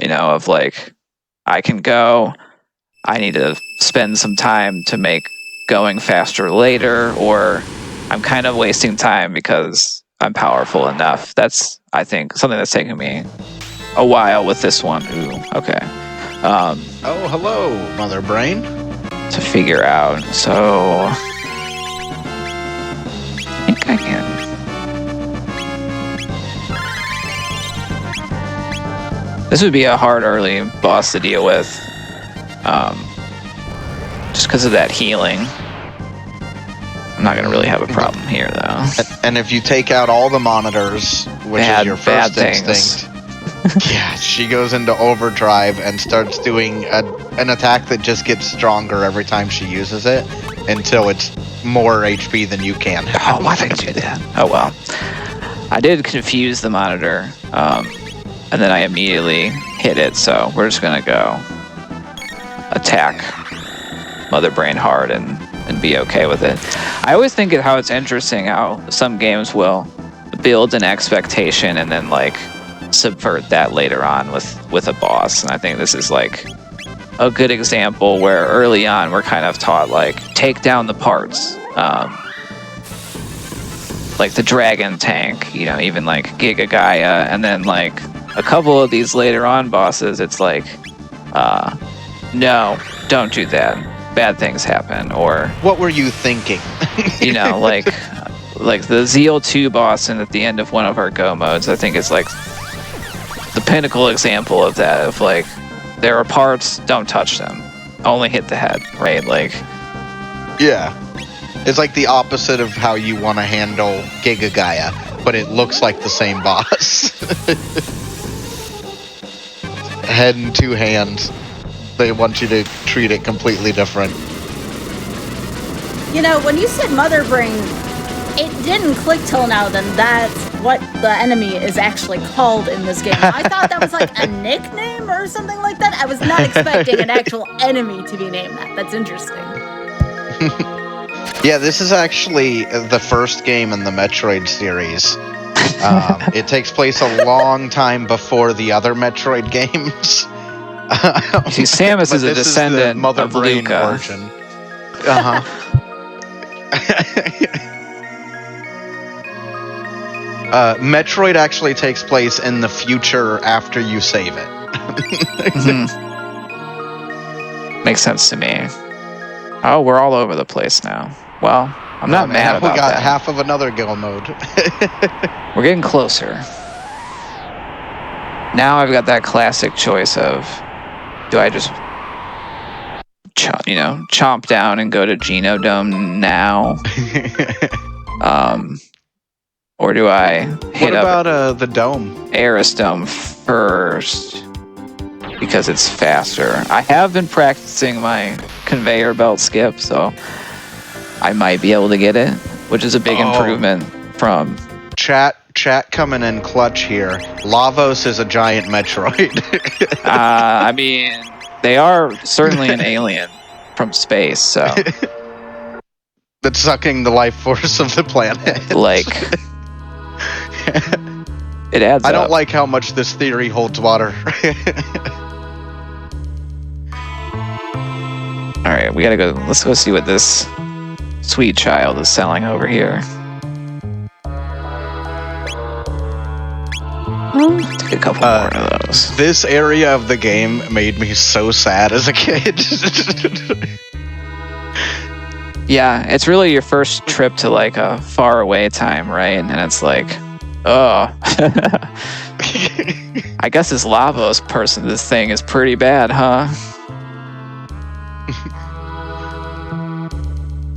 Speaker 2: You know, of like, I can go, I need to spend some time to make going faster later, or I'm kind of wasting time because I'm powerful enough. That's, I think, something that's taken me a while with this one. Ooh, okay.
Speaker 3: Oh, hello, Mother Brain.
Speaker 2: To figure out. So, I think I can. This would be a hard early boss to deal with. Just because of that healing. I'm not going to really have a problem here, though.
Speaker 3: And if you take out all the monitors, which is your first instinct, yeah, she goes into overdrive and starts doing an attack that just gets stronger every time she uses it until it's more HP than you can have.
Speaker 2: Oh, why did I do that? Oh, well. I did confuse the monitor, and then I immediately hit it, so we're just going to go attack Mother Brain hard and be okay with it. I always think of how it's interesting how some games will build an expectation and then, like, subvert that later on with a boss, and I think this is like a good example where early on we're kind of taught like take down the parts, like the dragon tank, you know, even like Giga Gaia, and then like a couple of these later on bosses it's like no, don't do that, bad things happen. Or
Speaker 3: what were you thinking?
Speaker 2: You know, like the Zeal 2 boss and at the end of one of our Go modes, I think is like the pinnacle example of that, of like, there are parts, don't touch them, only hit the head, right? Like,
Speaker 3: yeah, it's like the opposite of how you want to handle Giga Gaia, but it looks like the same boss. Head and two hands. They want you to treat it completely different.
Speaker 1: You know, when you said Mother Brain, it didn't click till now then that's what the enemy is actually called in this game. I thought that was like a nickname or something like that. I was not expecting an actual enemy to be named that. That's interesting.
Speaker 3: Yeah, this is actually the first game in the Metroid series. It takes place a long time before the other Metroid games.
Speaker 2: See, Samus is a descendant
Speaker 3: Mother
Speaker 2: of
Speaker 3: Brain
Speaker 2: Luca.
Speaker 3: Version. Uh-huh. Metroid actually takes place in the future after you save it.
Speaker 2: Makes sense to me. Oh, we're all over the place now. Well, I'm not mad about that.
Speaker 3: We got half of another Go mode.
Speaker 2: We're getting closer. Now I've got that classic choice of, do I just chomp down and go to Genodome now? Or do I hit
Speaker 3: What
Speaker 2: up
Speaker 3: about the dome?
Speaker 2: Arisdome first? Because it's faster. I have been practicing my conveyor belt skip, so I might be able to get it, which is a big improvement from...
Speaker 3: Chat coming in clutch here. Lavos is a giant Metroid.
Speaker 2: I mean, they are certainly an alien from space, so...
Speaker 3: That's sucking the life force of the planet.
Speaker 2: Like... It adds
Speaker 3: I don't
Speaker 2: up.
Speaker 3: like how much this theory holds water.
Speaker 2: Alright, we gotta go. Let's go see what this sweet child is selling over here. Take a couple more of those.
Speaker 3: This area of the game made me so sad as a kid.
Speaker 2: Yeah, it's really your first trip to like a far away time, right? And it's like, oh. I guess this Lavos person, this thing is pretty bad, huh?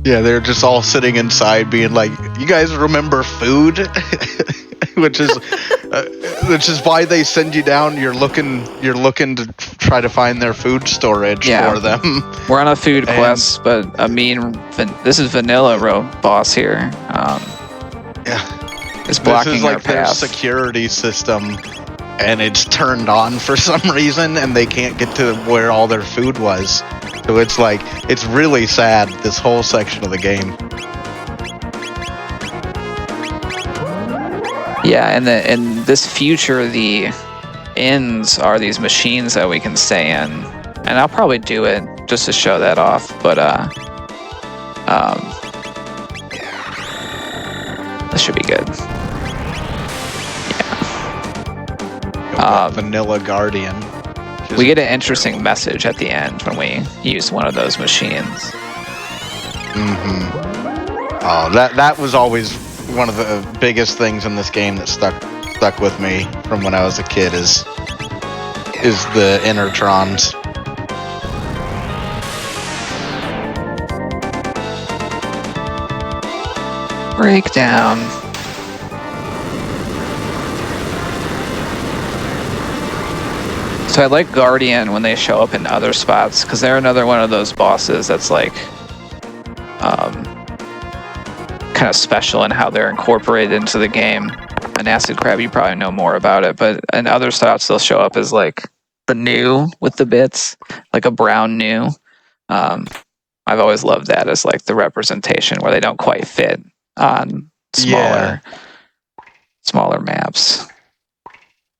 Speaker 3: Yeah, they're just all sitting inside being like, you guys remember food? which is why they send you down. You're looking to try to find their food storage for them.
Speaker 2: We're on a food quest, but this is Vanilla boss here. It's blocking
Speaker 3: this is like
Speaker 2: our
Speaker 3: their
Speaker 2: path.
Speaker 3: security system, and it's turned on for some reason, and they can't get to where all their food was. So it's like, it's really sad, this whole section of the game.
Speaker 2: Yeah, and in this future, the inns are these machines that we can stay in, and I'll probably do it just to show that off. But this should be good.
Speaker 3: Yeah. Vanilla Guardian.
Speaker 2: We get an interesting message at the end when we use one of those machines.
Speaker 3: Oh, that was always one of the biggest things in this game that stuck with me from when I was a kid is the Intertrons.
Speaker 2: Breakdown. So I like Guardian when they show up in other spots, because they're another one of those bosses that's like kind of special in how they're incorporated into the game. An Acid Crab, you probably know more about it, but in other spots they'll show up as like the new with the bits, like a brown new. I've always loved that as like the representation where they don't quite fit on smaller maps.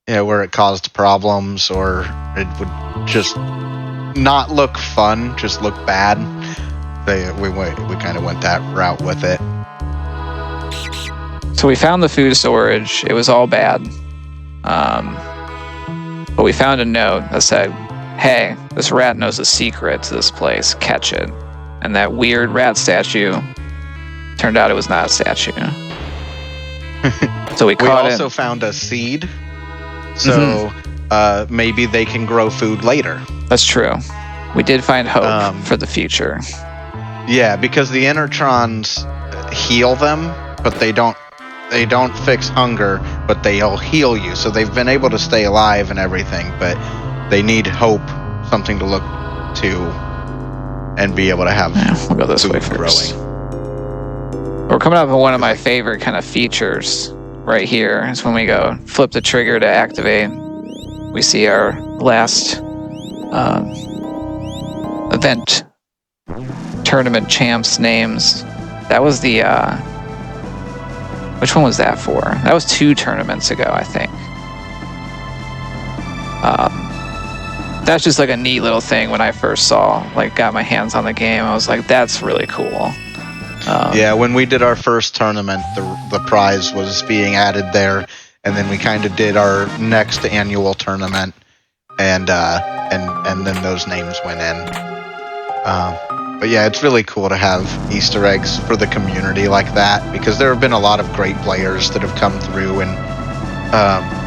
Speaker 3: Yeah, where it caused problems or it would just not look fun, just look bad. We kind of went that route with it.
Speaker 2: So we found the food storage. It was all bad. But we found a note that said, hey, this rat knows a secret to this place. Catch it. And that weird rat statue, turned out it was not a statue. So we caught it.
Speaker 3: We also found a seed. So maybe they can grow food later. That's
Speaker 2: true. We did find hope for the future.
Speaker 3: Yeah, because the Intertrons heal them, but they don't fix hunger, but they'll heal you. So they've been able to stay alive and everything, but they need hope, something to look to, and be able to have.
Speaker 2: Yeah, we'll go this way first.
Speaker 3: Growing.
Speaker 2: We're coming up with one of my favorite kind of features. Right here is when we go flip the trigger to activate. We see our last event tournament champs names. That was the which one was that for? That was 2 tournaments ago, I think. That's just like a neat little thing. When I first got my hands on the game, I was like, that's really cool.
Speaker 3: Yeah, when we did our first tournament, the prize was being added there, and then we kind of did our next annual tournament, and then those names went in. But yeah, it's really cool to have Easter eggs for the community like that, because there have been a lot of great players that have come through, and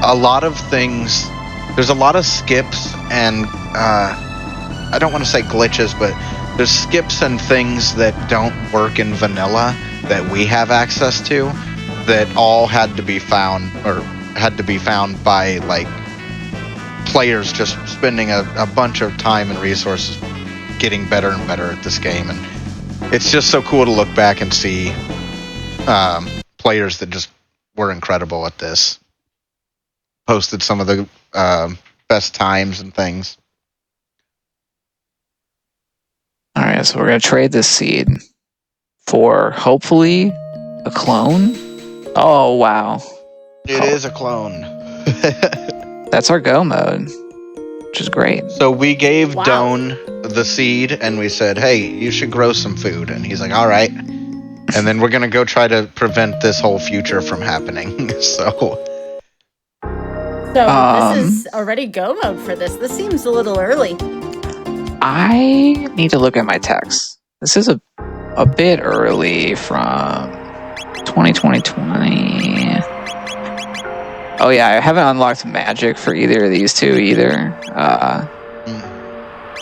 Speaker 3: a lot of things. There's a lot of skips and I don't want to say glitches, but there's skips and things that don't work in vanilla that we have access to, that all had to be found by like players just spending a bunch of time and resources getting better and better at this game. And it's just so cool to look back and see players that just were incredible at this. Posted some of the best times and things.
Speaker 2: All right, so we're going to trade this seed for hopefully a clone. Oh, wow.
Speaker 3: It is a clone.
Speaker 2: That's our go mode, which is great.
Speaker 3: So we gave Doan the seed and we said, hey, you should grow some food. And he's like, all right. And then we're going to go try to prevent this whole future from happening. So
Speaker 1: this is already go mode for this. This seems a little early.
Speaker 2: I need to look at my text. This is a bit early from 2020. Oh yeah, I haven't unlocked magic for either of these two either.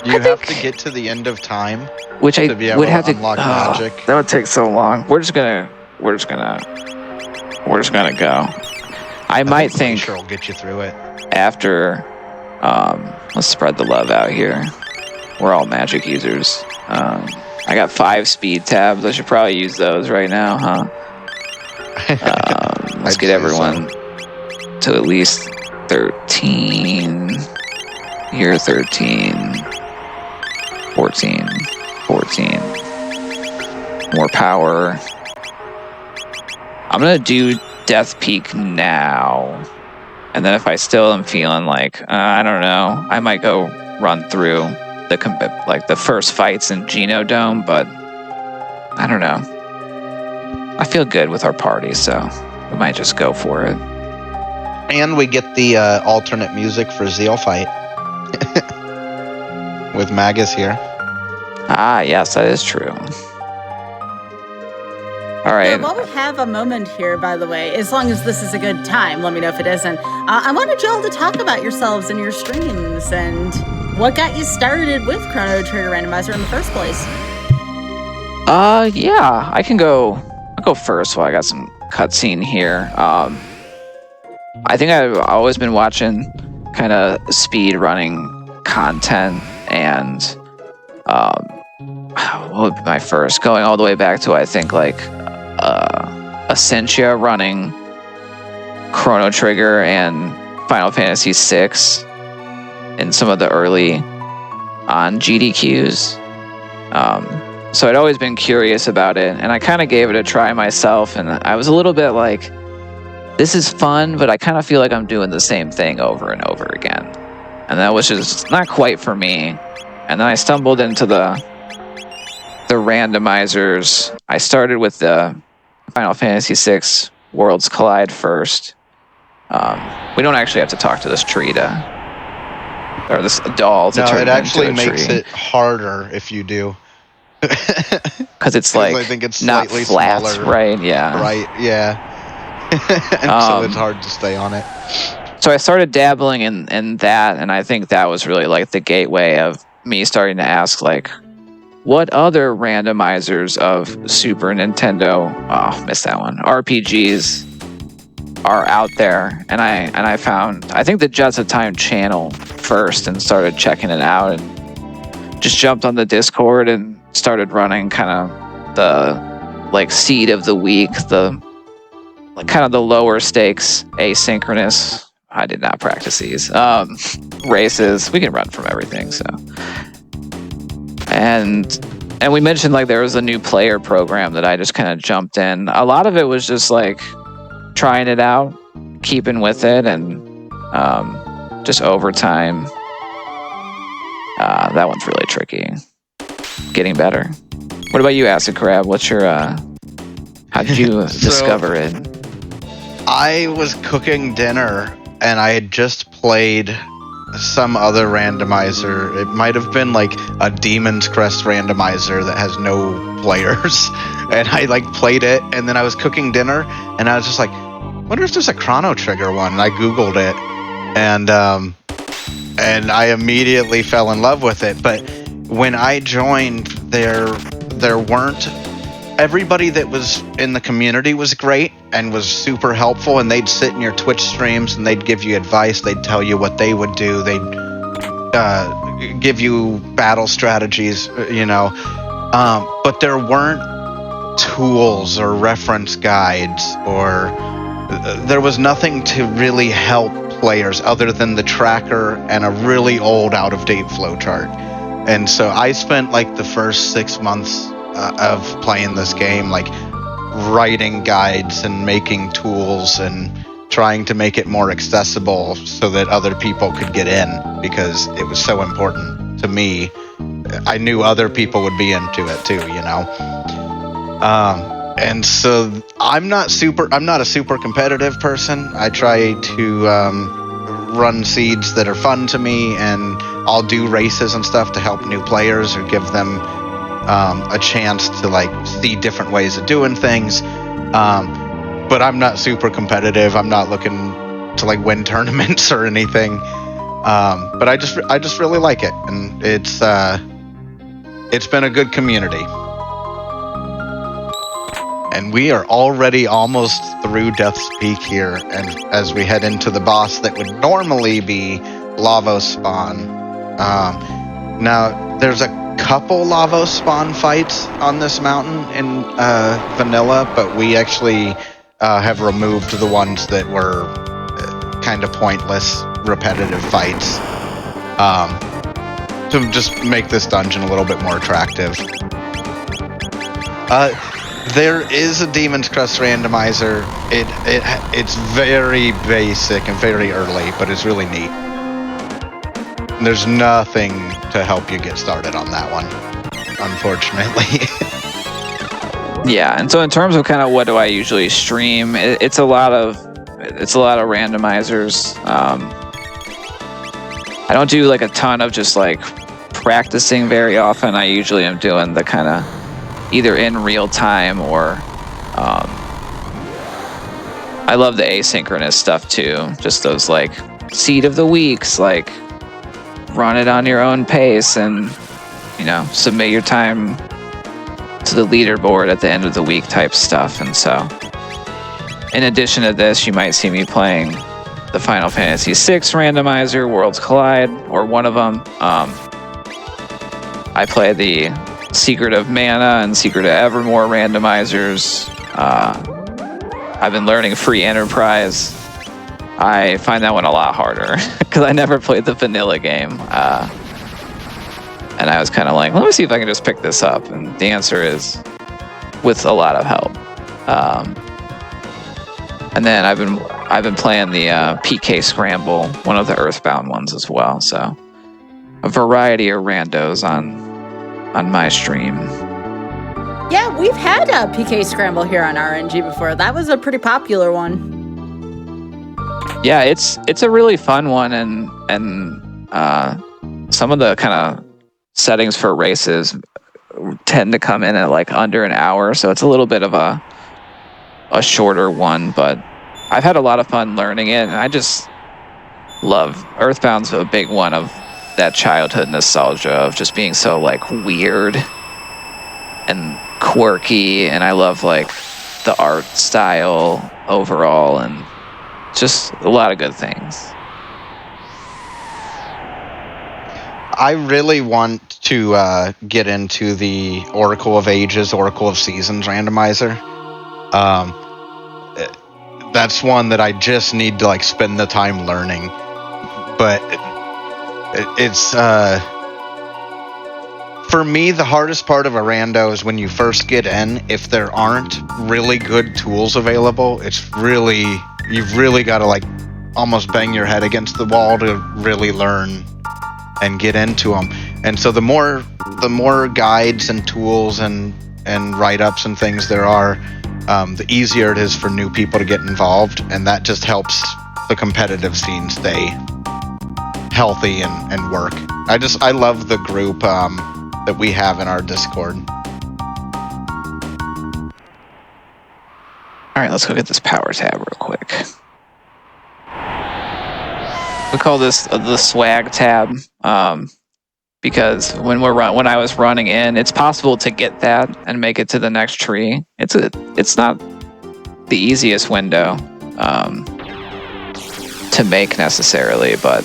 Speaker 3: You have to get to the end of time,
Speaker 2: which I would have to
Speaker 3: unlock magic.
Speaker 2: That would take so long. We're just gonna go. I might think
Speaker 3: sure will get you through it.
Speaker 2: After, let's spread the love out here. We're all magic users. I got 5 speed tabs. I should probably use those right now, huh? Let's get everyone to at least 13. Year 13. 14. More power. I'm gonna do Death Peak now. And then if I still am feeling like, I don't know, I might go run through the first fights in Genodome, but I don't know. I feel good with our party, so we might just go for it.
Speaker 3: And we get the alternate music for Zeal Fight. With Magus here.
Speaker 2: Ah, yes, that is true. All right.
Speaker 1: Yeah, while we have a moment here, by the way, as long as this is a good time, let me know if it isn't. I wanted y'all to talk about yourselves and your streams and what got you started with Chrono Trigger Randomizer in the first place.
Speaker 2: Yeah, I can go. I'll go first while I got some cutscene here. I think I've always been watching kind of speed running content, and what would be my first? Going all the way back to I think like Essentia running Chrono Trigger and Final Fantasy VI in some of the early on GDQs. So I'd always been curious about it, and I kind of gave it a try myself, and I was a little bit like, this is fun, but I kind of feel like I'm doing the same thing over and over again. And that was just not quite for me. And then I stumbled into the randomizers. I started with the Final Fantasy VI Worlds Collide first. We don't actually have to talk to this tree or this doll to turn
Speaker 3: it actually
Speaker 2: into a
Speaker 3: makes
Speaker 2: tree.
Speaker 3: it harder if you do.
Speaker 2: Because it's like
Speaker 3: I think it's
Speaker 2: not
Speaker 3: slightly
Speaker 2: flat,
Speaker 3: smaller.
Speaker 2: right? Yeah.
Speaker 3: Right, yeah. And so it's hard to stay on it.
Speaker 2: So I started dabbling in that, and I think that was really like the gateway of me starting to ask, like, what other randomizers of Super Nintendo, missed that one, RPGs are out there. And I found, I think the Jets of Time channel first and started checking it out, and just jumped on the Discord and started running kind of the like seed of the week, the like kind of the lower stakes asynchronous. I did not practice these races. We can run from everything. So, and we mentioned like there was a new player program that I just kind of jumped in. A lot of it was just like trying it out, keeping with it, and just over time. That one's really tricky. Getting better. What about you, Acid Crab? What's your how did you discover it?
Speaker 3: I was cooking dinner and I had just played some other randomizer. It might have been like a Demon's Crest randomizer that has no players. And I like played it, and then I was cooking dinner and I was just like, wonder if there's a Chrono Trigger one. And I Googled it, and I immediately fell in love with it. But when I joined, there weren't everybody that was in the community was great and was super helpful, and they'd sit in your Twitch streams and they'd give you advice. They'd tell you what they would do. They'd give you battle strategies, but there weren't tools or reference guides, or there was nothing to really help players other than the tracker and a really old, out-of-date flowchart. And so I spent like the first 6 months of playing this game, like writing guides and making tools and trying to make it more accessible so that other people could get in, because it was so important to me. I knew other people would be into it too, and so I'm not a super competitive person. I try to run seeds that are fun to me, and I'll do races and stuff to help new players or give them a chance to like see different ways of doing things. But I'm not super competitive. I'm not looking to like win tournaments or anything. But I just really like it, and it's been a good community. And we are already almost through Death's Peak here, and as we head into the boss that would normally be Lavos spawn. Now, there's a couple Lavos spawn fights on this mountain in vanilla, but we actually have removed the ones that were kind of pointless, repetitive fights to just make this dungeon a little bit more attractive. There is a Demon's Crest randomizer. It's very basic and very early, but it's really neat. There's nothing to help you get started on that one, unfortunately.
Speaker 2: Yeah, and so in terms of kind of what do I usually stream, it's a lot of randomizers. I don't do like a ton of just like practicing very often. I usually am doing the kind of either in real time or I love the asynchronous stuff too. Just those like seed of the weeks, like run it on your own pace and submit your time to the leaderboard at the end of the week type stuff. And so in addition to this, you might see me playing the Final Fantasy VI randomizer, Worlds Collide, or one of them. I play the Secret of Mana and Secret of Evermore randomizers. I've been learning Free Enterprise. I find that one a lot harder because I never played the vanilla game. And I was kind of like, let me see if I can just pick this up. And the answer is with a lot of help. And then I've been playing the PK Scramble, one of the Earthbound ones as well. So a variety of randos on my stream.
Speaker 1: Yeah, we've had a PK Scramble here on RNG before. That was a pretty popular one.
Speaker 2: Yeah, it's a really fun one, and some of the kind of settings for races tend to come in at like under an hour, so it's a little bit of a shorter one, but I've had a lot of fun learning it, and I just love Earthbound's a big one of that childhood nostalgia of just being so like weird and quirky, and I love like the art style overall, and just a lot of good things.
Speaker 3: I really want to get into the Oracle of Ages, Oracle of Seasons randomizer. That's one that I just need to like spend the time learning. But it's for me, the hardest part of a rando is when you first get in. If there aren't really good tools available, you've really got to like almost bang your head against the wall to really learn and get into them. And so the more guides and tools and write-ups and things there are, the easier it is for new people to get involved, and that just helps the competitive scene stay healthy and work. I love the group that we have in our Discord.
Speaker 2: All right, let's go get this power tab real quick. We call this the swag tab. because when I was running in, it's possible to get that and make it to the next tree. It's not the easiest window to make necessarily, but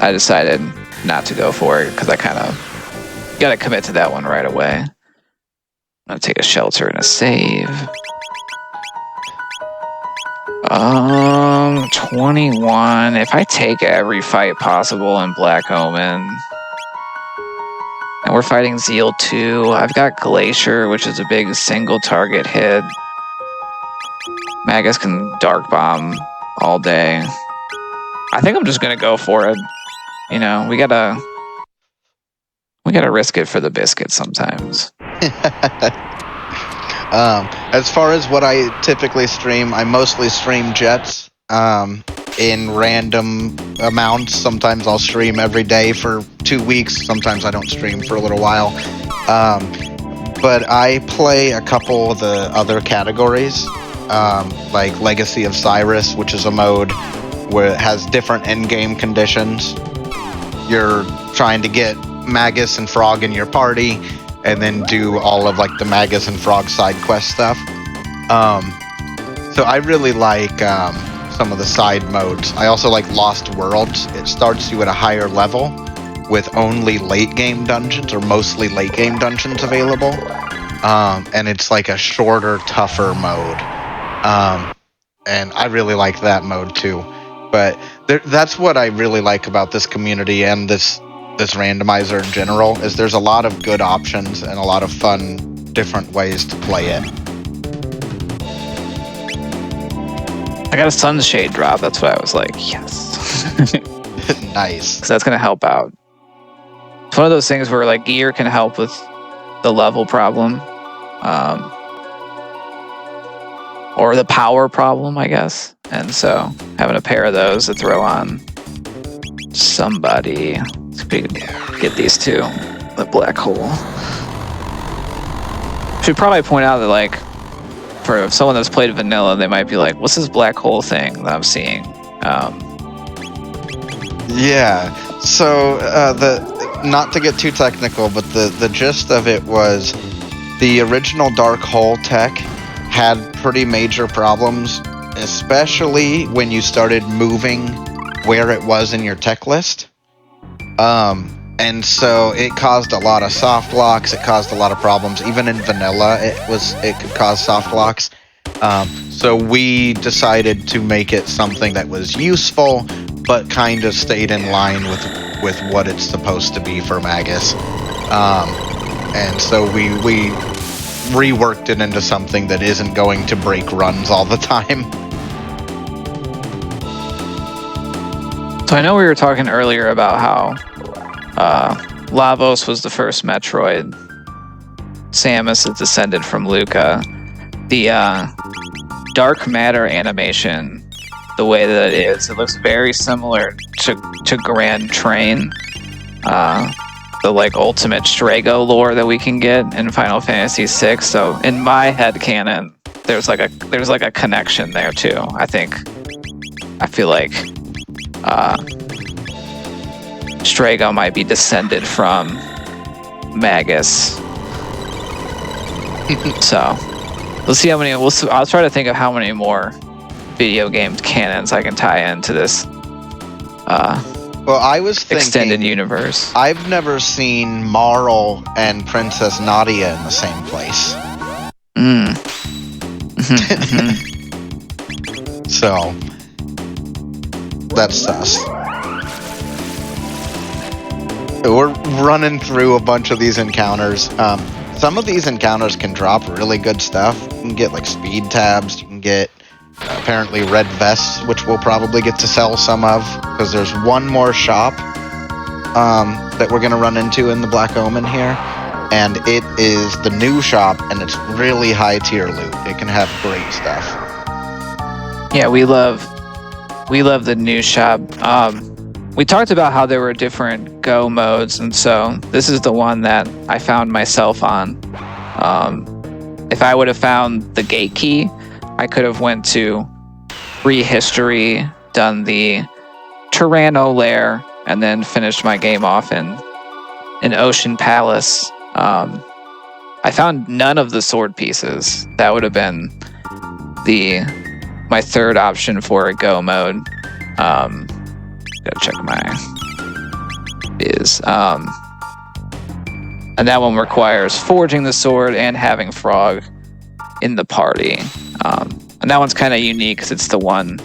Speaker 2: I decided not to go for it because I kind of got to commit to that one right away. I'm gonna take a shelter and a save. 21. If I take every fight possible in Black Omen, and we're fighting Zeal 2, I've got Glacier, which is a big single target hit. Magus can Dark Bomb all day. I think I'm just gonna go for it. You know, we gotta risk it for the biscuit sometimes.
Speaker 3: As far as what I typically stream, I mostly stream Jets in random amounts. Sometimes I'll stream every day for 2 weeks. Sometimes I don't stream for a little while. But I play a couple of the other categories, like Legacy of Cyrus, which is a mode where it has different end-game conditions. You're trying to get Magus and Frog in your party, and then do all of like the Magus and Frog side quest stuff. So I really like some of the side modes. I also like Lost Worlds. It starts you at a higher level with only late game dungeons, or mostly late game dungeons available. And it's like a shorter, tougher mode. And I really like that mode too. But that's what I really like about this community and this randomizer in general, is there's a lot of good options and a lot of fun different ways to play it.
Speaker 2: I got a Sunshade drop, that's why I was like, yes.
Speaker 3: Nice.
Speaker 2: Because that's going to help out. It's one of those things where like gear can help with the level problem. Or the power problem, I guess. And so having a pair of those to throw on somebody. Get these two. The black hole. Should probably point out that, like, for someone that's played vanilla, they might be like, what's this black hole thing that I'm seeing?
Speaker 3: Yeah. So not to get too technical, but the gist of it was the original Dark Hole tech had pretty major problems, especially when you started moving where it was in your tech list. And so it caused a lot of soft locks. It caused a lot of problems. Even in vanilla, it could cause soft locks. So we decided to make it something that was useful, but kind of stayed in line with what it's supposed to be for Magus. And so we reworked it into something that isn't going to break runs all the time.
Speaker 2: So I know we were talking earlier about how Lavos was the first Metroid. Samus is descended from Luca. The dark matter animation, the way that it is, it looks very similar to Grand Train. The like ultimate Strago lore that we can get in Final Fantasy VI. So in my headcanon, there's like a connection there too. I feel like Strago might be descended from Magus. So we'll see how many. I'll try to think of how many more video game canons I can tie into this.
Speaker 3: Well, I was thinking
Speaker 2: extended universe.
Speaker 3: I've never seen Marl and Princess Nadia in the same place. So that's sus. We're running through a bunch of these encounters. Some of these encounters can drop really good stuff. You can get like speed tabs. You can get apparently red vests, which we'll probably get to sell some of, because there's one more shop that we're going to run into in the Black Omen here, and it is the new shop, and it's really high tier loot. It can have great stuff.
Speaker 2: Yeah, we love the new shop. We talked about how there were different Go modes, and so this is the one that I found myself on. If I would have found the gate key, I could have went to Prehistory, done the Tyranno lair, and then finished my game off in in Ocean Palace. I found none of the sword pieces. That would have been my third option for a go mode. Gotta check my is. And that one requires forging the sword and having Frog in the party. And that one's kind of unique because it's the one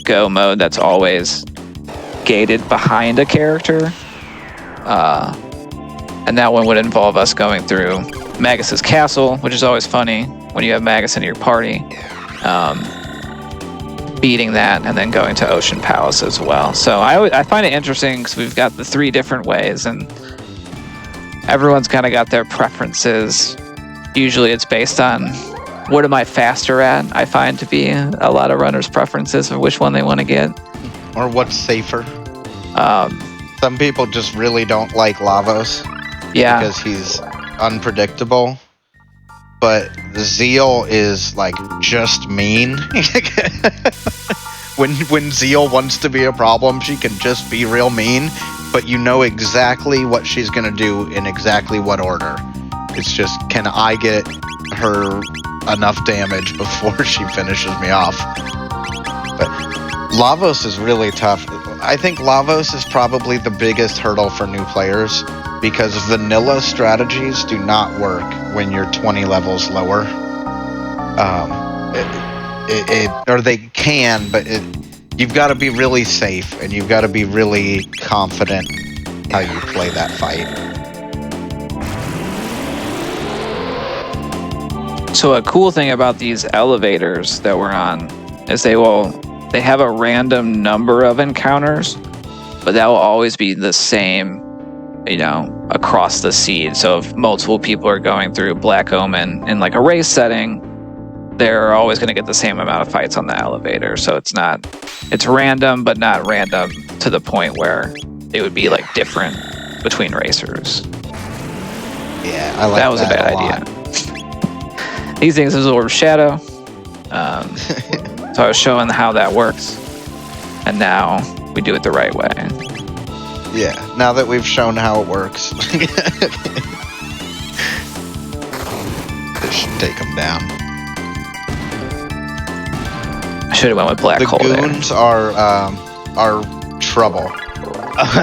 Speaker 2: go mode that's always gated behind a character. And that one would involve us going through Magus's castle, which is always funny when you have Magus in your party. Beating that and then going to Ocean Palace as well. So I find it interesting because we've got the 3 different ways and everyone's kind of got their preferences. Usually it's based on what am I faster at, I find to be a lot of runners' preferences of which one they want to get.
Speaker 3: Or what's safer. Some people just really don't like Lavos.
Speaker 2: Yeah.
Speaker 3: Because he's unpredictable. But Zeal is like just mean. When Zeal wants to be a problem, she can just be real mean, but you know exactly what she's gonna do in exactly what order. It's just, can I get her enough damage before she finishes me off? But Lavos is really tough. I think Lavos is probably the biggest hurdle for new players because vanilla strategies do not work when you're 20 levels lower. Or they can, but you've got to be really safe and you've got to be really confident how you play that fight.
Speaker 2: So a cool thing about these elevators that we're on is they have a random number of encounters, but that will always be the same, across the seed. So if multiple people are going through Black Omen in like a race setting, they're always going to get the same amount of fights on the elevator. So it's random, but not random to the point where it would be like different between racers.
Speaker 3: Yeah, I like that.
Speaker 2: That was a bad idea. These things absorb shadow. So I was showing how that works. And now we do it the right way.
Speaker 3: Yeah, now that we've shown how it works. This should take them down.
Speaker 2: I should have went with Black Hole there.
Speaker 3: The goons are trouble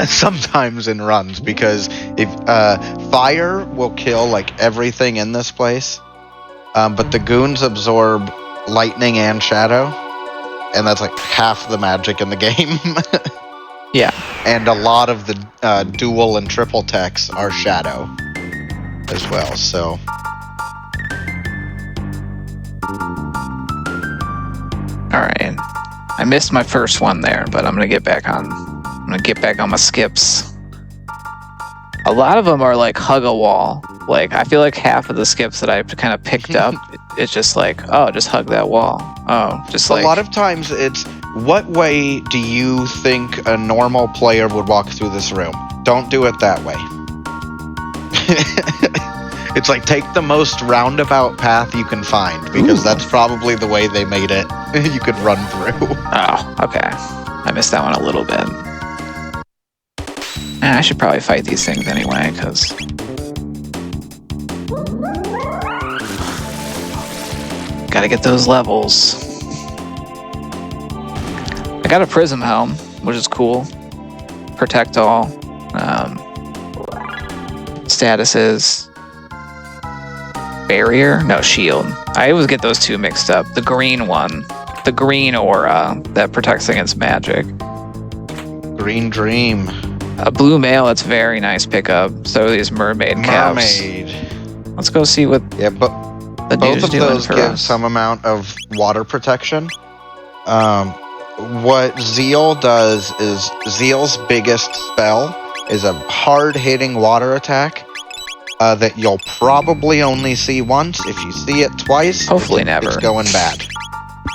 Speaker 3: sometimes in runs because if fire will kill like everything in this place, but the goons absorb lightning and shadow, and that's like half the magic in the game.
Speaker 2: Yeah.
Speaker 3: And a lot of the dual and triple techs are shadow as well, so.
Speaker 2: Alright. I missed my first one there, but I'm gonna get back on my skips. A lot of them are like hug a wall. Like I feel like half of the skips that I've kind of picked up, it's just like, oh, just hug that wall. Oh, just like
Speaker 3: a lot of times it's what way do you think a normal player would walk through this room? Don't do it that way. It's like take the most roundabout path you can find because that's probably the way they made it. You could run through.
Speaker 2: Oh, okay. I missed that one a little bit. I should probably fight these things anyway, because gotta get those levels. I got a Prism Helm, which is cool. Protect all. Statuses. Barrier? No, shield. I always get those two mixed up. The green one. The green aura that protects against magic.
Speaker 3: Green Dream.
Speaker 2: A blue mail, that's very nice pickup. So these mermaid caps. Let's go see what
Speaker 3: but
Speaker 2: the
Speaker 3: both of those give
Speaker 2: us.
Speaker 3: some amount of water protection. What Zeal does is Zeal's biggest spell is a hard-hitting water attack that you'll probably only see once. If you see it twice,
Speaker 2: hopefully never.
Speaker 3: It's going bad.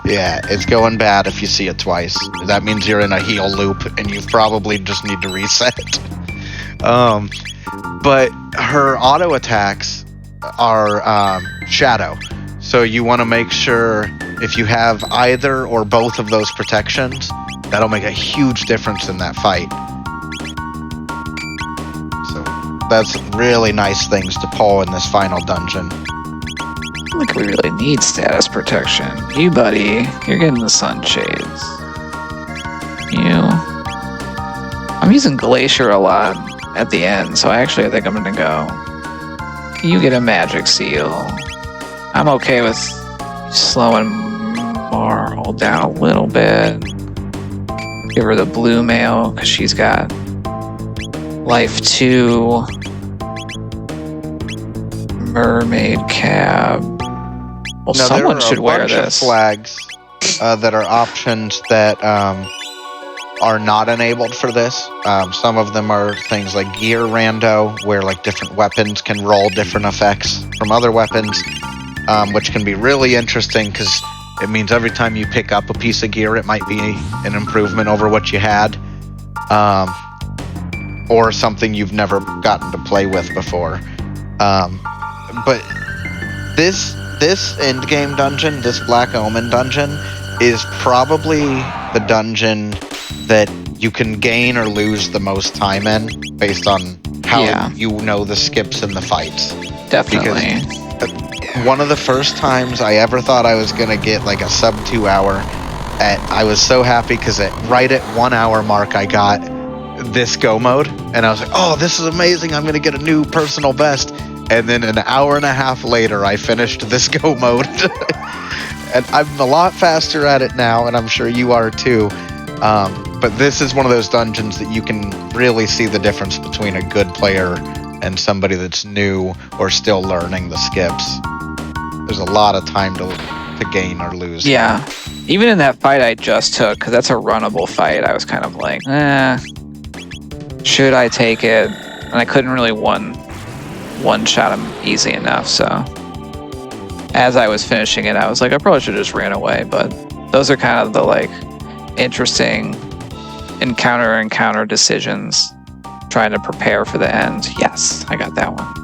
Speaker 3: Yeah, it's going bad if you see it twice. That means you're in a heal loop and you probably just need to reset. But her auto attacks are shadow. So you want to make sure if you have either or both of those protections, that'll make a huge difference in that fight. So that's really nice things to pull in this final dungeon.
Speaker 2: I don't think we really need status protection. You, buddy, you're getting the sunshades. You. I'm using Glacier a lot at the end, so I think I'm gonna go. You get a magic seal. I'm okay with slowing Marl down a little bit. Give her the blue mail because she's got life 2. Mermaid cab. Well,
Speaker 3: now,
Speaker 2: someone should wear this.
Speaker 3: There are a bunch of flags that are options that are not enabled for this. Some of them are things like gear rando, where like different weapons can roll different effects from other weapons, which can be really interesting because it means every time you pick up a piece of gear, it might be an improvement over what you had, or something you've never gotten to play with before. But this end game dungeon, this Black Omen dungeon, is probably the dungeon that you can gain or lose the most time in based on how you know the skips and the fights.
Speaker 2: Definitely.
Speaker 3: Because one of the first times I ever thought I was going to get like a sub 2 hour, I was so happy because right at 1 hour mark I got this go mode, and I was like, oh, this is amazing, I'm going to get a new personal best. And then an hour and a half later I finished this go mode. And I'm a lot faster at it now, and I'm sure you are too. But this is one of those dungeons that you can really see the difference between a good player and somebody that's new or still learning the skips. There's a lot of time to gain or lose.
Speaker 2: Yeah. Even in that fight I just took, because that's a runnable fight, I was kind of like, should I take it? And I couldn't really one-shot him easy enough, so as I was finishing it, I was like, I probably should have just ran away. But those are kind of the like interesting encounter decisions, trying to prepare for the end. Yes, I got that one.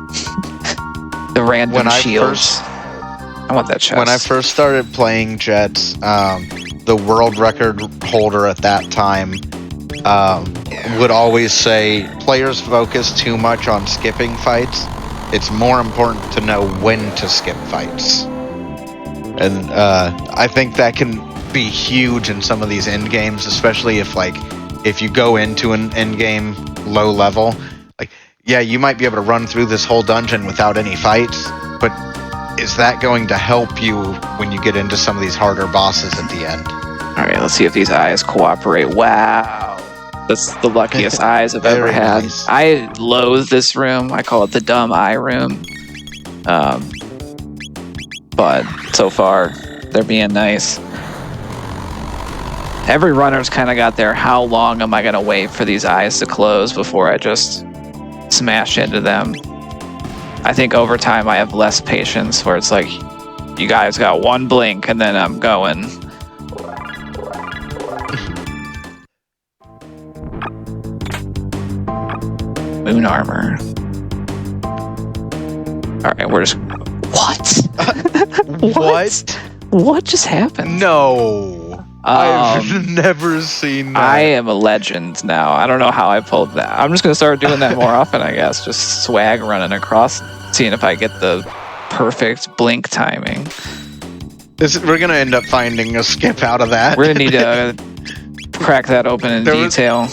Speaker 2: The random shields. I want that chest.
Speaker 3: When I first started playing Jets, the world record holder at that time would always say, players focus too much on skipping fights. It's more important to know when to skip fights. And I think that can be huge in some of these end games, especially if you go into an end game low level. Like, yeah, you might be able to run through this whole dungeon without any fights, but is that going to help you when you get into some of these harder bosses at the end?
Speaker 2: All right, let's see if these eyes cooperate. Wow. That's the luckiest eyes I've ever had. Nice. I loathe this room. I call it the dumb eye room. But so far, they're being nice. Every runner's kind of got their how long am I going to wait for these eyes to close before I just smash into them. I think over time I have less patience, where it's like, you guys got one blink and then I'm going. Moon armor. All right, we're just... What? What just happened?
Speaker 3: No. I've never seen that.
Speaker 2: I am a legend now. I don't know how I pulled that. I'm just going to start doing that more often, I guess. Just swag running across, seeing if I get the perfect blink timing.
Speaker 3: We're going to end up finding a skip out of that.
Speaker 2: We're going to need to crack that open in detail.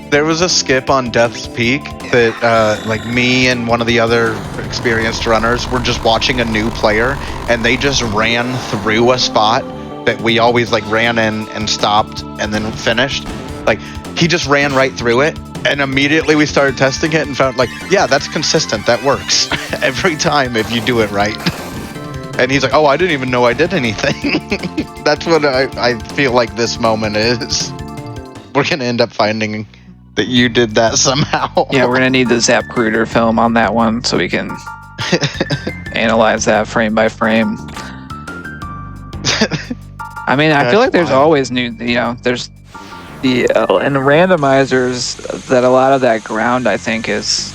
Speaker 3: There was a skip on Death's Peak that like me and one of the other experienced runners were just watching a new player, and they just ran through a spot that we always like ran in and stopped and then finished. Like, he just ran right through it, and immediately we started testing it and found like, yeah, that's consistent. That works every time if you do it right. And he's like, oh, I didn't even know I did anything. That's what I feel like this moment is. We're going to end up finding that you did that somehow.
Speaker 2: Yeah, we're going to need the Zapruder film on that one so we can analyze that frame by frame. I mean, I feel like there's always new, there's the and randomizers, that a lot of that ground, I think, is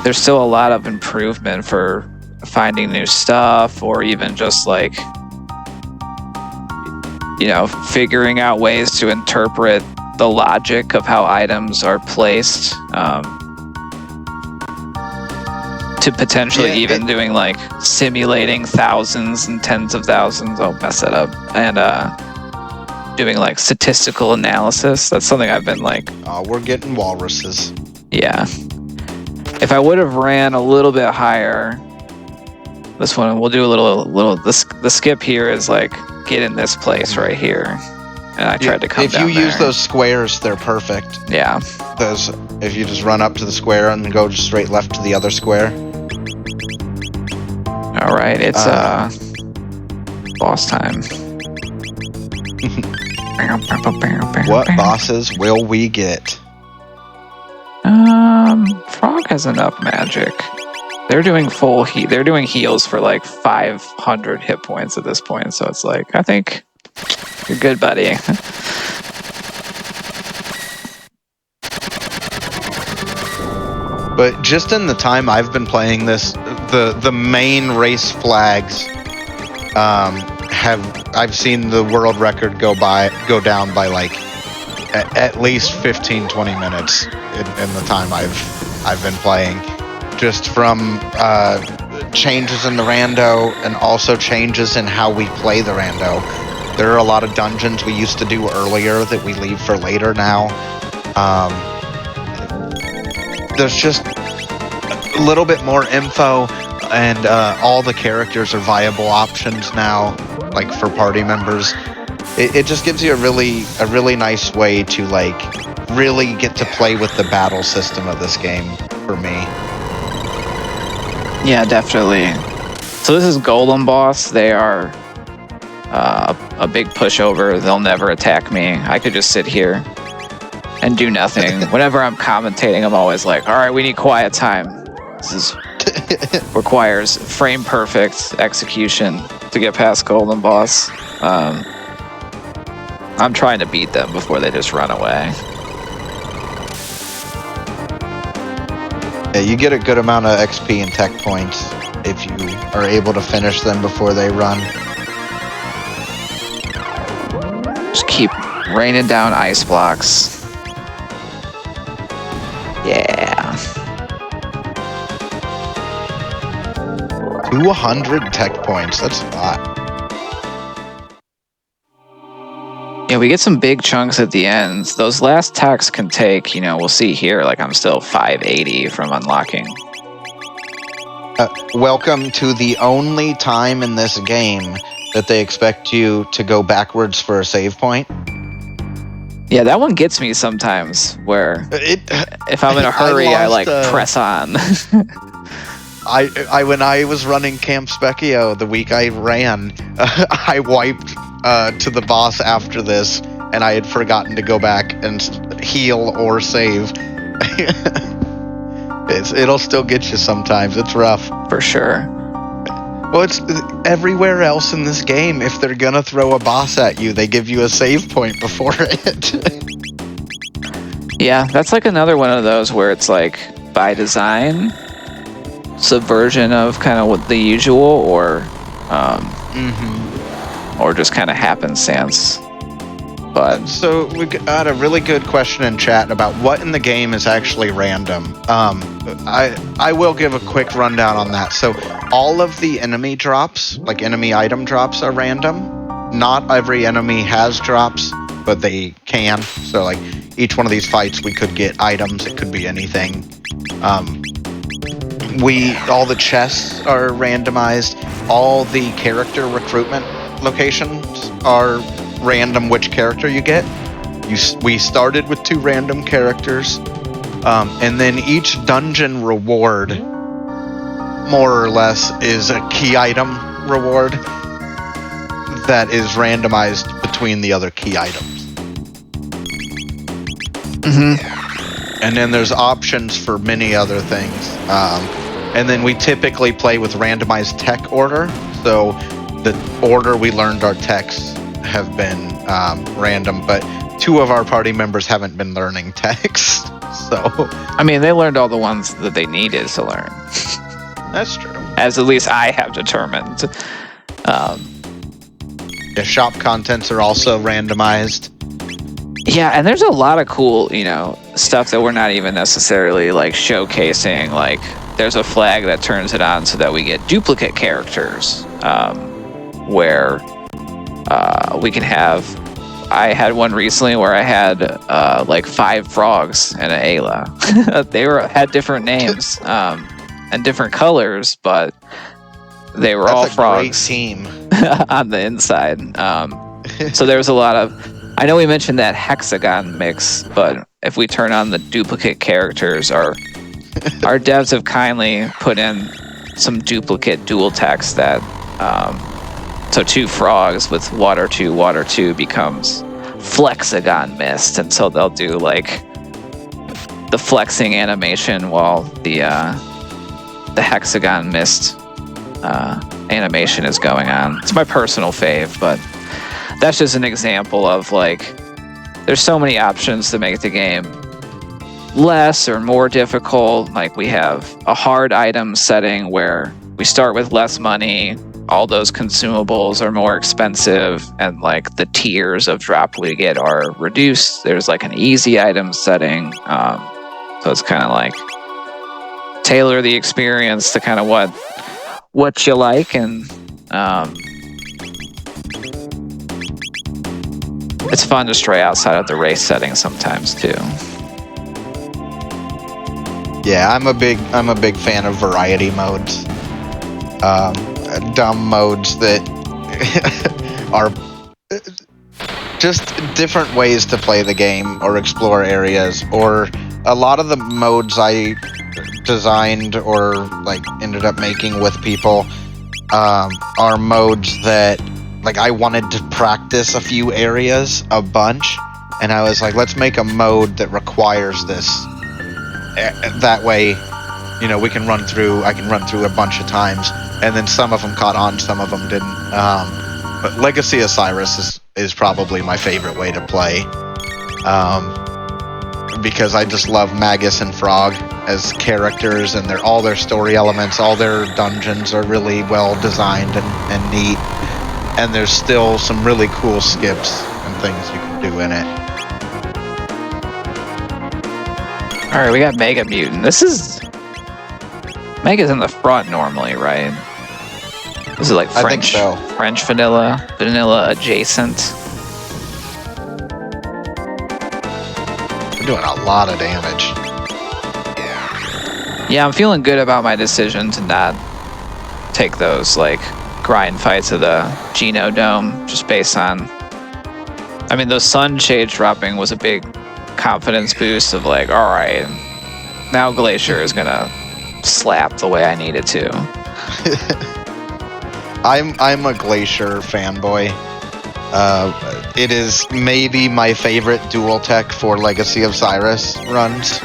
Speaker 2: there's still a lot of improvement for finding new stuff, or even just like, figuring out ways to interpret the logic of how items are placed. to potentially even doing like simulating thousands and tens of thousands. I'll mess that up. And doing like statistical analysis. That's something I've been like.
Speaker 3: We're getting walruses.
Speaker 2: Yeah. If I would have ran a little bit higher, this one we'll do a little. The skip here is like get in this place right here, and I tried to come down there.
Speaker 3: If you use those squares, they're perfect.
Speaker 2: Yeah.
Speaker 3: Those, if you just run up to the square and go just straight left to the other square.
Speaker 2: All right, it's boss time.
Speaker 3: What bosses will we get?
Speaker 2: Frog has enough magic. They're doing full heal. They're doing heals for like 500 hit points at this point. So it's like, I think you're good, buddy.
Speaker 3: But just in the time I've been playing this, the main race flags I've seen the world record go down by like at least 15-20 minutes in the time I've been playing, just from changes in the rando and also changes in how we play the rando. There are a lot of dungeons we used to do earlier that we leave for later now. There's just a little bit more info, and all the characters are viable options now, like for party members. It just gives you a really nice way to like really get to play with the battle system of this game for me.
Speaker 2: Yeah, definitely. So this is Golem Boss. They are a big pushover. They'll never attack me. I could just sit here and do nothing. Whenever I'm commentating, I'm always like, all right, we need quiet time. This requires frame perfect execution to get past Golden Boss. I'm trying to beat them before they just run away.
Speaker 3: Yeah, you get a good amount of XP and tech points if you are able to finish them before they run.
Speaker 2: Just keep raining down ice blocks. Yeah.
Speaker 3: 200 tech points, that's a lot.
Speaker 2: Yeah, we get some big chunks at the end. Those last techs can take, we'll see here, like I'm still 580 from unlocking.
Speaker 3: Welcome to the only time in this game that they expect you to go backwards for a save point.
Speaker 2: Yeah, that one gets me sometimes, where if I'm in a hurry, I press on.
Speaker 3: When I was running Camp Specchio the week I ran, I wiped to the boss after this, and I had forgotten to go back and heal or save. It'll still get you sometimes. It's rough.
Speaker 2: For sure.
Speaker 3: Well, it's everywhere else in this game. If they're gonna throw a boss at you, they give you a save point before it.
Speaker 2: Yeah, that's like another one of those where it's like by design, subversion of kind of what the usual, or just kind of happenstance. But
Speaker 3: so we got a really good question in chat about what in the game is actually random. I will give a quick rundown on that. So all of the enemy drops, like enemy item drops, are random. Not every enemy has drops, but they can. So like each one of these fights, we could get items. It could be anything. All the chests are randomized. All the character recruitment locations are random which character you get. We started with 2 random characters, and then each dungeon reward, more or less, is a key item reward that is randomized between the other key items. And then there's options for many other things. And then we typically play with randomized tech order. So the order we learned our techs have been random, but 2 of our party members haven't been learning techs. So
Speaker 2: I mean, they learned all the ones that they needed to learn.
Speaker 3: That's true.
Speaker 2: As at least I have determined.
Speaker 3: The shop contents are also randomized.
Speaker 2: Yeah, and there's a lot of cool, stuff that we're not even necessarily like showcasing, like there's a flag that turns it on so that we get duplicate characters, where we can have. I had one recently where I had like 5 frogs and an Ayla. They had different names and different colors, but they were all frogs.
Speaker 3: Great team
Speaker 2: on the inside. So there's a lot of. I know we mentioned that hexagon mix, but if we turn on the duplicate characters, our devs have kindly put in some duplicate dual text that. So 2 frogs with water 2 becomes flexagon mist, and so they'll do like the flexing animation while the hexagon mist animation is going on. It's my personal fave, but that's just an example of like there's so many options to make the game less or more difficult. Like we have a hard item setting where we start with less money. All those consumables are more expensive, and like the tiers of drop we get are reduced. There's like an easy item setting, so it's kind of like tailor the experience to kind of what you like, and it's fun to stray outside of the race setting sometimes too.
Speaker 3: Yeah, I'm a big fan of variety modes. Dumb modes that are just different ways to play the game or explore areas. Or a lot of the modes I designed or like ended up making with people are modes that like I wanted to practice a few areas a bunch, and I was like, let's make a mode that requires this. That way, you know, I can run through a bunch of times, and then some of them caught on, some of them didn't. But Legacy of Cyrus is probably my favorite way to play, because I just love Magus and Frog as characters, and all their story elements, all their dungeons are really well designed and neat, and there's still some really cool skips and things you can do in it.
Speaker 2: All right, we got Mega Mutant. Mega's in the front normally, right? Is it like French?
Speaker 3: I think so.
Speaker 2: French vanilla adjacent.
Speaker 3: We're doing a lot of damage.
Speaker 2: Yeah, I'm feeling good about my decision to not take those like grind fights of the Geno Dome, just based on. I mean, those sun shades dropping was a big confidence boost of like, all right, now Glacier is gonna slap the way I need it to.
Speaker 3: I'm a Glacier fanboy. It is maybe my favorite dual tech for Legacy of Cyrus runs.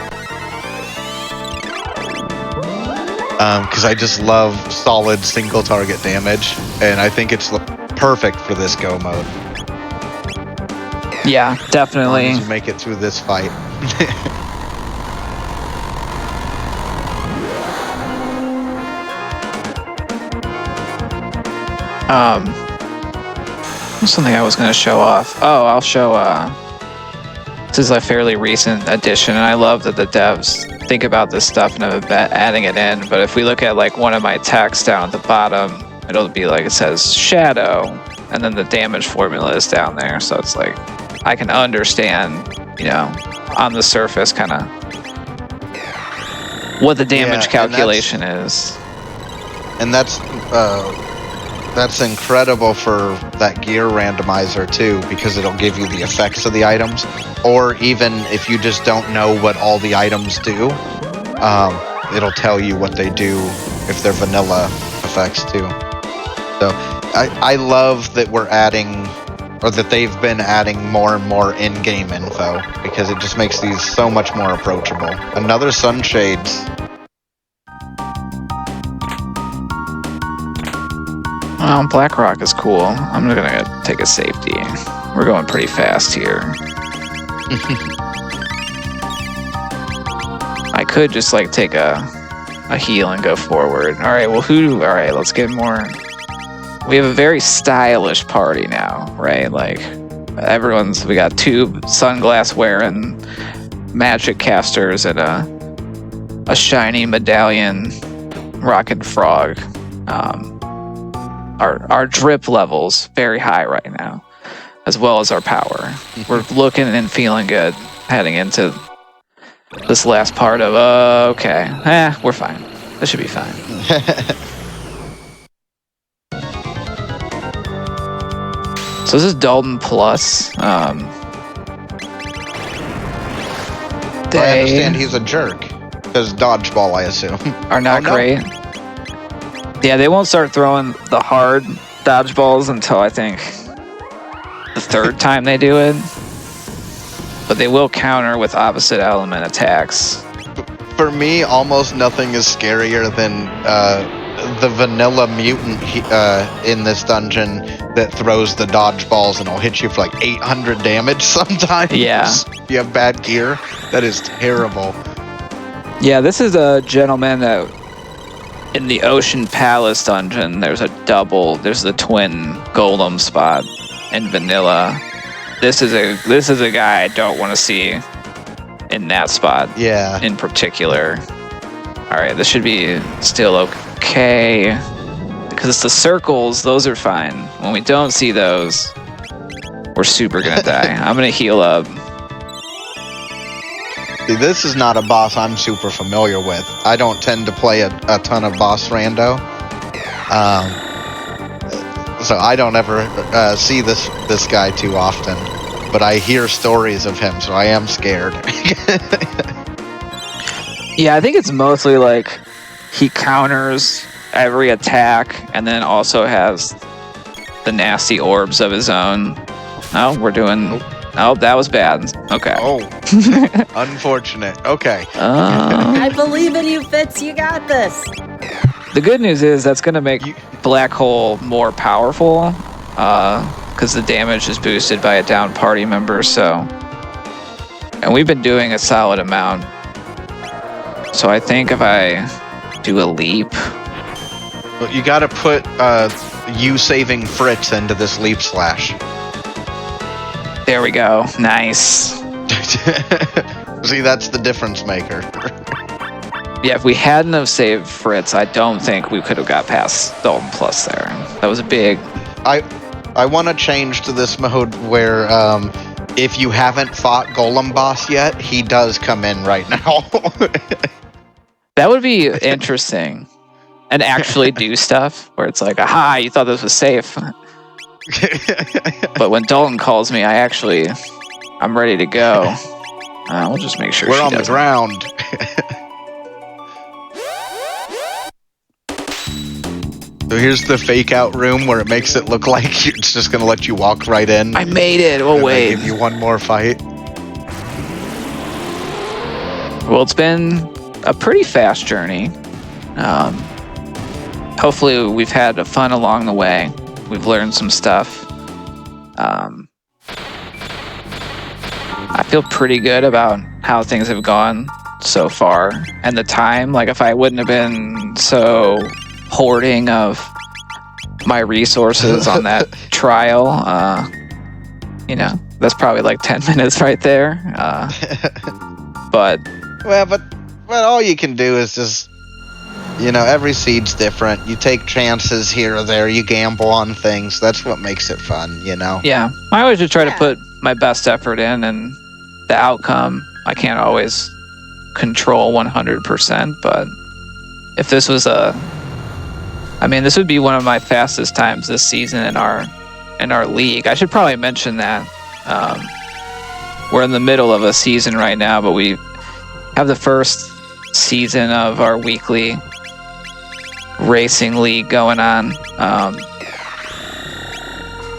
Speaker 3: Because I just love solid single target damage, and I think it's perfect for this go mode.
Speaker 2: Yeah, definitely.
Speaker 3: As long as you make it through this fight.
Speaker 2: Something I was going to show off. Oh, I'll show. This is a fairly recent addition, and I love that the devs think about this stuff and have been adding it in. But if we look at like one of my texts down at the bottom, it'll be like it says Shadow, and then the damage formula is down there. So it's like I can understand, you know, on the surface, kind of what the damage calculation is.
Speaker 3: And that's incredible for that gear randomizer too, because it'll give you the effects of the items, or even if you just don't know what all the items do, it'll tell you what they do if they're vanilla effects too. So I love that we're adding, or that they've been adding more and more in-game info, because it just makes these so much more approachable. Another Sunshades.
Speaker 2: Well, Blackrock is cool. I'm gonna take a safety. We're going pretty fast here. I could just like take a heal and go forward. All right, well, all right, let's get more. We have a very stylish party now, right? Like we got 2 sunglass wearing magic casters and a a shiny medallion rocket frog. Our drip levels very high right now, as well as our power. We're looking and feeling good heading into this last part of okay. We're fine. This should be fine. So this is Dalton Plus.
Speaker 3: I understand he's a jerk. Because dodgeball, I assume.
Speaker 2: Are not great. Yeah, they won't start throwing the hard dodgeballs until I think the third time they do it. But they will counter with opposite element attacks.
Speaker 3: For me, almost nothing is scarier than the vanilla mutant in this dungeon that throws the dodgeballs and will hit you for like 800 damage sometimes.
Speaker 2: Yeah.
Speaker 3: If you have bad gear, that is terrible.
Speaker 2: Yeah, this is a gentleman that in the Ocean Palace dungeon, there's the twin golem spot in vanilla. This is a guy I don't want to see in that spot.
Speaker 3: Yeah.
Speaker 2: In particular. All right, this should be still okay because it's the circles. Those are fine. When we don't see those, we're super gonna die. I'm gonna heal up.
Speaker 3: See, this is not a boss I'm super familiar with. I don't tend to play a ton of boss rando. So I don't ever see this guy too often. But I hear stories of him, so I am scared.
Speaker 2: Yeah, I think it's mostly like he counters every attack and then also has the nasty orbs of his own. Oh, we're doing... Oh, that was bad. Okay.
Speaker 3: Oh, unfortunate. Okay.
Speaker 1: I believe in you, Fitz. You got this.
Speaker 2: The good news is that's going to make Black Hole more powerful because the damage is boosted by a down party member. And we've been doing a solid amount. So I think if I do a leap...
Speaker 3: Well, you got to put you saving Fritz into this leap slash.
Speaker 2: There we go. Nice.
Speaker 3: See, that's the difference maker.
Speaker 2: Yeah, if we hadn't have saved Fritz, I don't think we could have got past Dalton Plus there. That was a big...
Speaker 3: I want to change to this mode where if you haven't fought Golem Boss yet, he does come in right now.
Speaker 2: That would be interesting. And actually do stuff where it's like, aha, you thought this was safe. But when Dalton calls me, I'm ready to go. We'll just make sure
Speaker 3: we're on the ground. So here's the fake out room where it makes it look like it's just going to let you walk right in.
Speaker 2: I made it. Oh, wait.
Speaker 3: Give you one more fight.
Speaker 2: Well, it's been a pretty fast journey. Hopefully we've had fun along the way. We've learned some stuff. I feel pretty good about how things have gone so far. And the time, like if I wouldn't have been so hoarding of my resources on that trial, that's probably like 10 minutes right there. But
Speaker 3: all you can do is just, every seed's different. You take chances here or there. You gamble on things. That's what makes it fun,
Speaker 2: Yeah. I always just try to put my best effort in, and the outcome, I can't always control 100%. But if this was this would be one of my fastest times this season in our league. I should probably mention that. We're in the middle of a season right now, but we have the first season of our weekly racing league going on.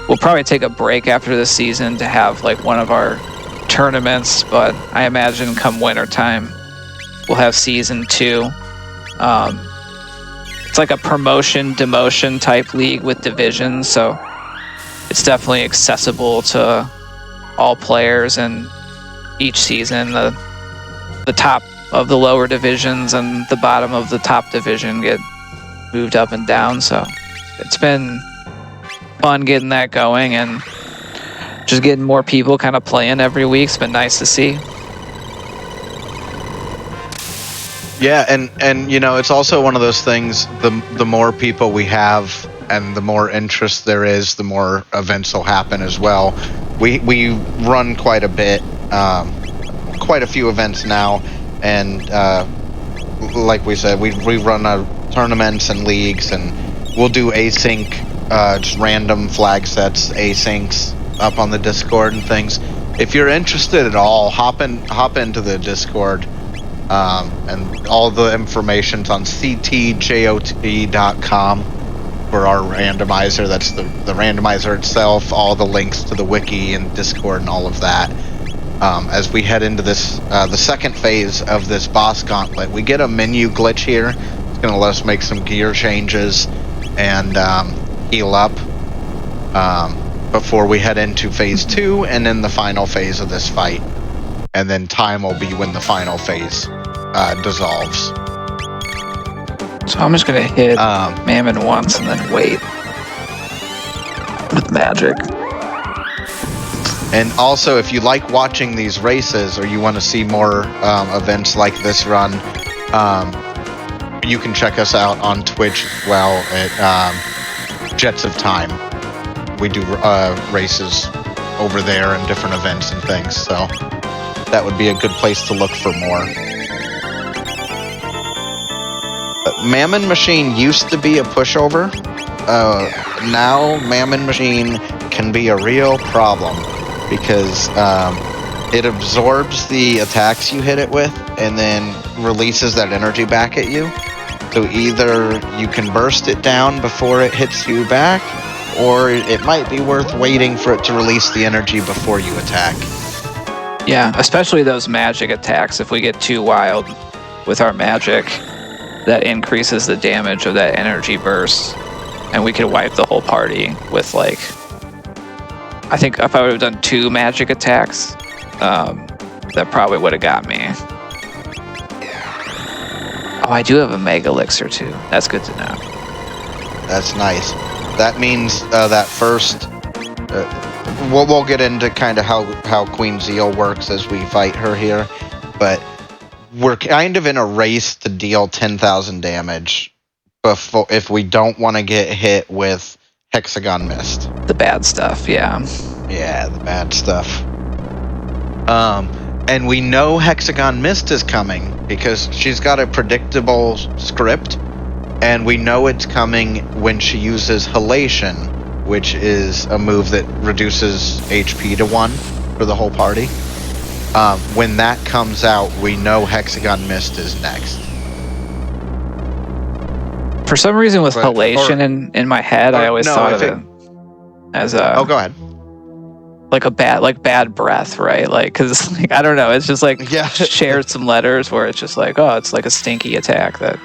Speaker 2: We'll probably take a break after the season to have like one of our tournaments, but I imagine come winter time we'll have season 2. It's like a promotion demotion type league with divisions, so it's definitely accessible to all players, and each season the top of the lower divisions and the bottom of the top division get moved up and down. So it's been fun getting that going and just getting more people kind of playing every week. It's been nice to see.
Speaker 3: Yeah, and it's also one of those things. The more people we have, and the more interest there is, the more events will happen as well. We run quite a bit, quite a few events now, and like we said, we run tournaments and leagues, and we'll do async, just random flag sets, asyncs up on the Discord and things. If you're interested at all, hop into the Discord. And all the information's on ctjot.com for our randomizer. That's the randomizer itself, all the links to the wiki and Discord and all of that. As we head into this, the second phase of this boss gauntlet, we get a menu glitch here. It's going to let us make some gear changes and heal up before we head into phase 2 and then the final phase of this fight. And then time will be when the final phase dissolves.
Speaker 2: So I'm just gonna hit Mammon once and then wait with magic.
Speaker 3: And also, if you like watching these races or you want to see more events like this run, you can check us out on Twitch as well at Jets of Time. We do races over there and different events and things, so that would be a good place to look for more. Mammon Machine used to be a pushover. Now Mammon Machine can be a real problem because it absorbs the attacks you hit it with and then releases that energy back at you. So either you can burst it down before it hits you back, or it might be worth waiting for it to release the energy before you attack.
Speaker 2: Yeah, especially those magic attacks. If we get too wild with our magic, that increases the damage of that energy burst, and we could wipe the whole party with, like, I think if I would have done 2 magic attacks, that probably would have got me. Oh, I do have a Mega Elixir too. That's good to know.
Speaker 3: That's nice. That means that first... we'll get into kind of how Queen Zeal works as we fight her here, but we're kind of in a race to deal 10,000 damage before, if we don't want to get hit with Hexagon Mist.
Speaker 2: The bad stuff, yeah.
Speaker 3: Yeah, the bad stuff. And we know Hexagon Mist is coming because she's got a predictable script, and we know it's coming when she uses Halation, which is a move that reduces HP to 1 for the whole party. When that comes out, we know Hexagon Mist is next.
Speaker 2: For some reason, with Halation in my head, I always thought of it as a...
Speaker 3: Oh, go ahead.
Speaker 2: Like a bad breath, right? Like, because, like, I don't know, it's just like shared some letters where it's just like, oh, it's like a stinky attack that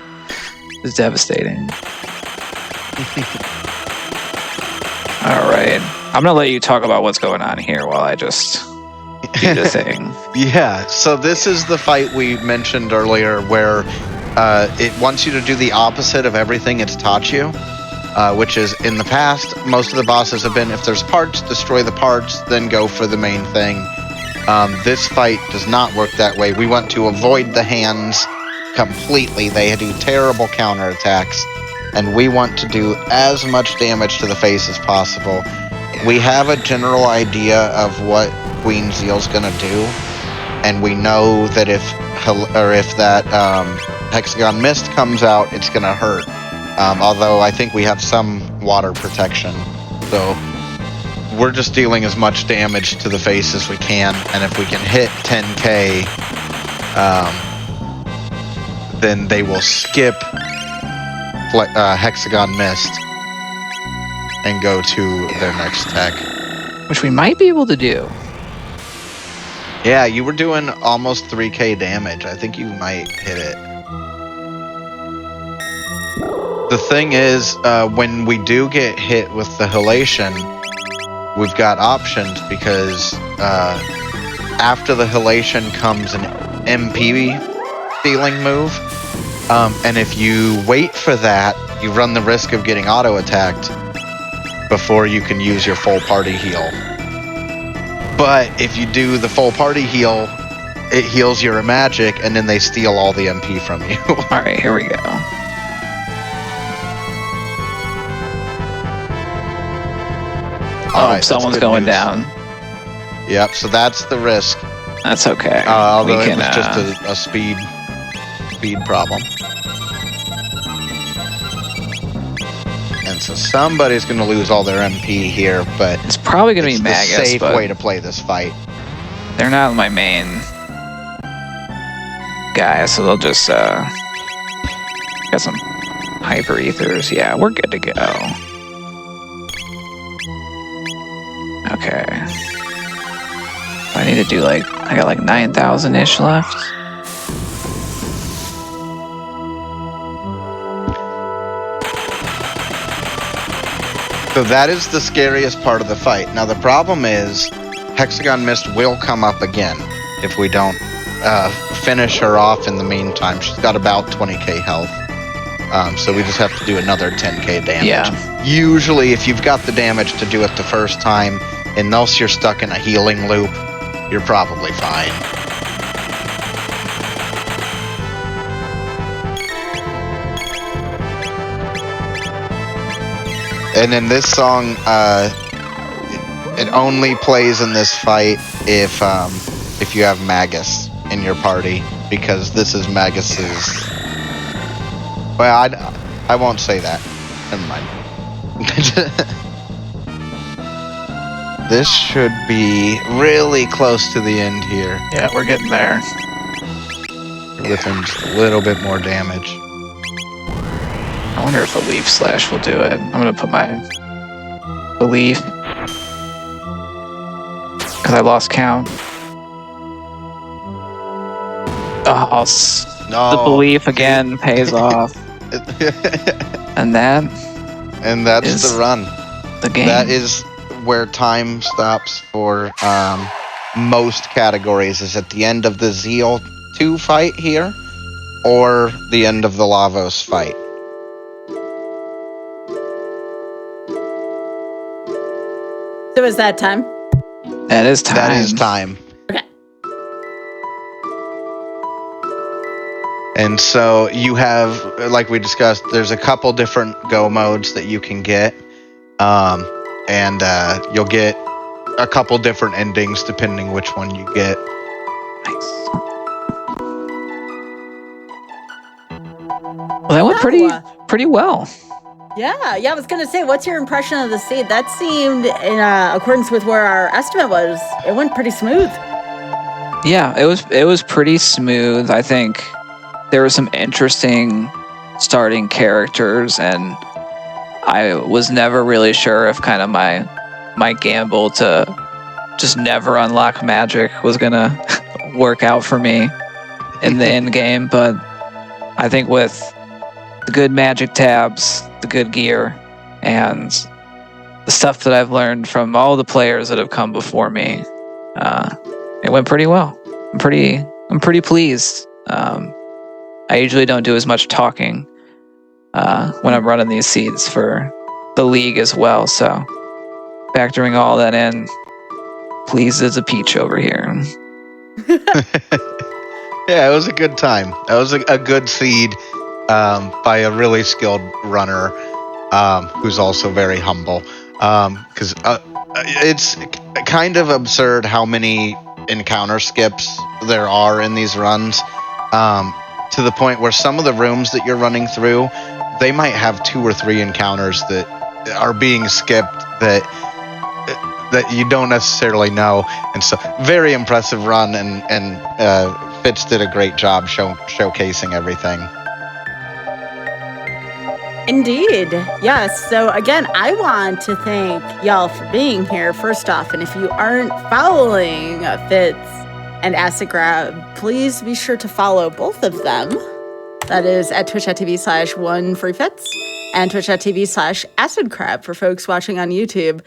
Speaker 2: is devastating. All right, I'm gonna let you talk about what's going on here while I just do the thing.
Speaker 3: Yeah, so this is the fight we mentioned earlier where it wants you to do the opposite of everything it's taught you, which is, in the past, most of the bosses have been, if there's parts, destroy the parts, then go for the main thing. This fight does not work that way. We want to avoid the hands completely. They do terrible counterattacks, and we want to do as much damage to the face as possible. We have a general idea of what Queen Zeal's gonna do, and we know that if that Hexagon Mist comes out, it's gonna hurt. Although I think we have some water protection, so we're just dealing as much damage to the face as we can, and if we can hit 10k, then they will skip Hexagon Mist and go to their next tech.
Speaker 2: Which we might be able to do.
Speaker 3: Yeah, you were doing almost 3k damage. I think you might hit it. The thing is, when we do get hit with the Halation, we've got options because after the Halation comes an MP stealing move. And if you wait for that, you run the risk of getting auto-attacked before you can use your full party heal. But if you do the full party heal it heals your magic, and then they steal all the MP from you.
Speaker 2: All right, here we go.
Speaker 3: All right,
Speaker 2: someone's going down.
Speaker 3: Yep, so that's the risk.
Speaker 2: That's okay.
Speaker 3: Although it was just a speed problem. And so somebody's going to lose all their MP here, but
Speaker 2: it's probably going to be Magus.
Speaker 3: It's the safe way to play this fight.
Speaker 2: They're not my main guy, so they'll just got some hyper ethers. Yeah, we're good to go. Okay. I need to do I got 9,000-ish left.
Speaker 3: So that is the scariest part of the fight. Now the problem is, Hexagon Mist will come up again if we don't finish her off in the meantime. She's got about 20k health. So we just have to do another 10k damage.
Speaker 2: Yeah.
Speaker 3: Usually if you've got the damage to do it the first time, unless you're stuck in a healing loop, you're probably fine. And in this song, it only plays in this fight if you have Magus in your party, because this is Magus's. Well, I won't say that. Never mind. This should be really close to the end here.
Speaker 2: Yeah, we're getting there.
Speaker 3: Within just a little bit more damage.
Speaker 2: I wonder if a leaf slash will do it. I'm gonna put my belief, because I lost count. Oh,
Speaker 3: No.
Speaker 2: the belief again pays off. And that's
Speaker 3: the run.
Speaker 2: The game.
Speaker 3: That is where time stops for most categories, is at the end of the Zeal 2 fight here, or the end of the Lavos fight.
Speaker 1: So is that time?
Speaker 2: That is time.
Speaker 3: That is time.
Speaker 1: Okay.
Speaker 3: And so you have, like we discussed, there's a couple different go modes that you can get. And you'll get a couple different endings depending which one you get.
Speaker 2: Nice. Well, that went pretty well.
Speaker 1: Yeah, I was gonna say, what's your impression of the seed? That seemed, in accordance with where our estimate was, it went pretty smooth.
Speaker 2: Yeah, it was pretty smooth. I think there were some interesting starting characters, and I was never really sure if kind of my gamble to just never unlock magic was gonna work out for me in the end game. But I think with the good magic tabs, the good gear, and the stuff that I've learned from all the players that have come before me, it went pretty well. I'm pretty pleased. I usually don't do as much talking when I'm running these seeds for the league as well, so factoring all that in, pleased as a peach over here.
Speaker 3: Yeah, it was a good time. That was a good seed by a really skilled runner who's also very humble. Because it's kind of absurd how many encounter skips there are in these runs, to the point where some of the rooms that you're running through, they might have 2 or 3 encounters that are being skipped that you don't necessarily know. And so very impressive run, and Fitz did a great job showcasing everything.
Speaker 1: Indeed. Yes. So again, I want to thank y'all for being here, first off. And if you aren't following Fitz and Acid Grab, please be sure to follow both of them. That is at twitch.tv/onefreefitz and twitch.tv/acidcrab for folks watching on YouTube.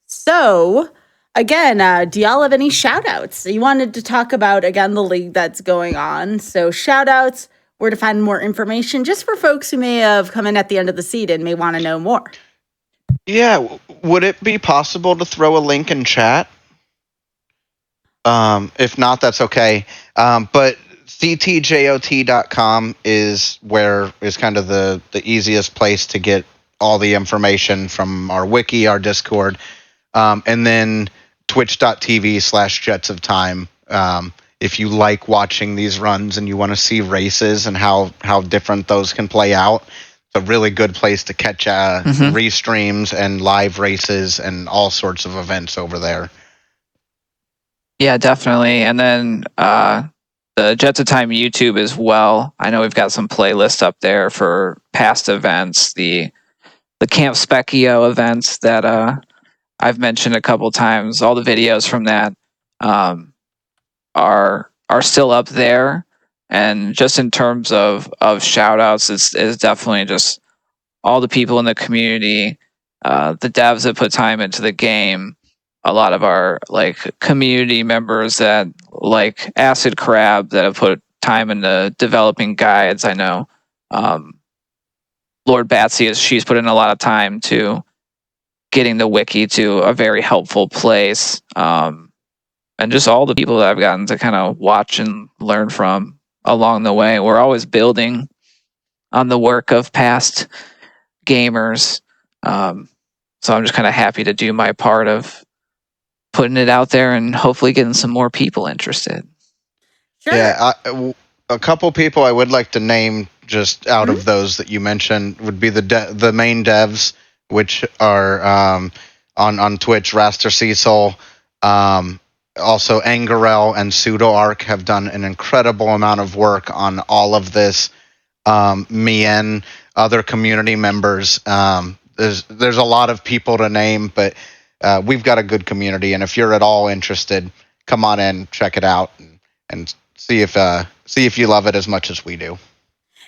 Speaker 1: So again, do y'all have any shout outs? You wanted to talk about, again, the league that's going on. So shout outs, where to find more information, just for folks who may have come in at the end of the seed and may want to know more.
Speaker 3: Yeah, would it be possible to throw a link in chat? If not, that's okay. But ctjot.com is kind of the easiest place to get all the information from our wiki, our Discord, and then twitch.tv/jetsoftime. If you like watching these runs and you want to see races and how different those can play out, it's a really good place to catch restreams and live races and all sorts of events over there.
Speaker 2: Yeah, definitely. And then the Jets of Time YouTube as well. I know we've got some playlists up there for past events, the Camp Specchio events that I've mentioned a couple times. All the videos from that are still up there. And just in terms of shout outs, is definitely just all the people in the community, the devs that put time into the game, a lot of our like community members that like Acid Crab that have put time into developing guides. I know Lord Batsy, she's put in a lot of time to getting the wiki to a very helpful place. And just all the people that I've gotten to kind of watch and learn from along the way. We're always building on the work of past gamers. So I'm just kind of happy to do my part of putting it out there and hopefully getting some more people interested.
Speaker 1: Sure.
Speaker 3: Yeah, a couple people I would like to name just out of those that you mentioned would be the main devs, which are on Twitch, Raster Cecil, also Angarel and PseudoArc have done an incredible amount of work on all of this. Me and other community members. There's a lot of people to name, but we've got a good community, and if you're at all interested, come on in, check it out, and see if you love it as much as we do.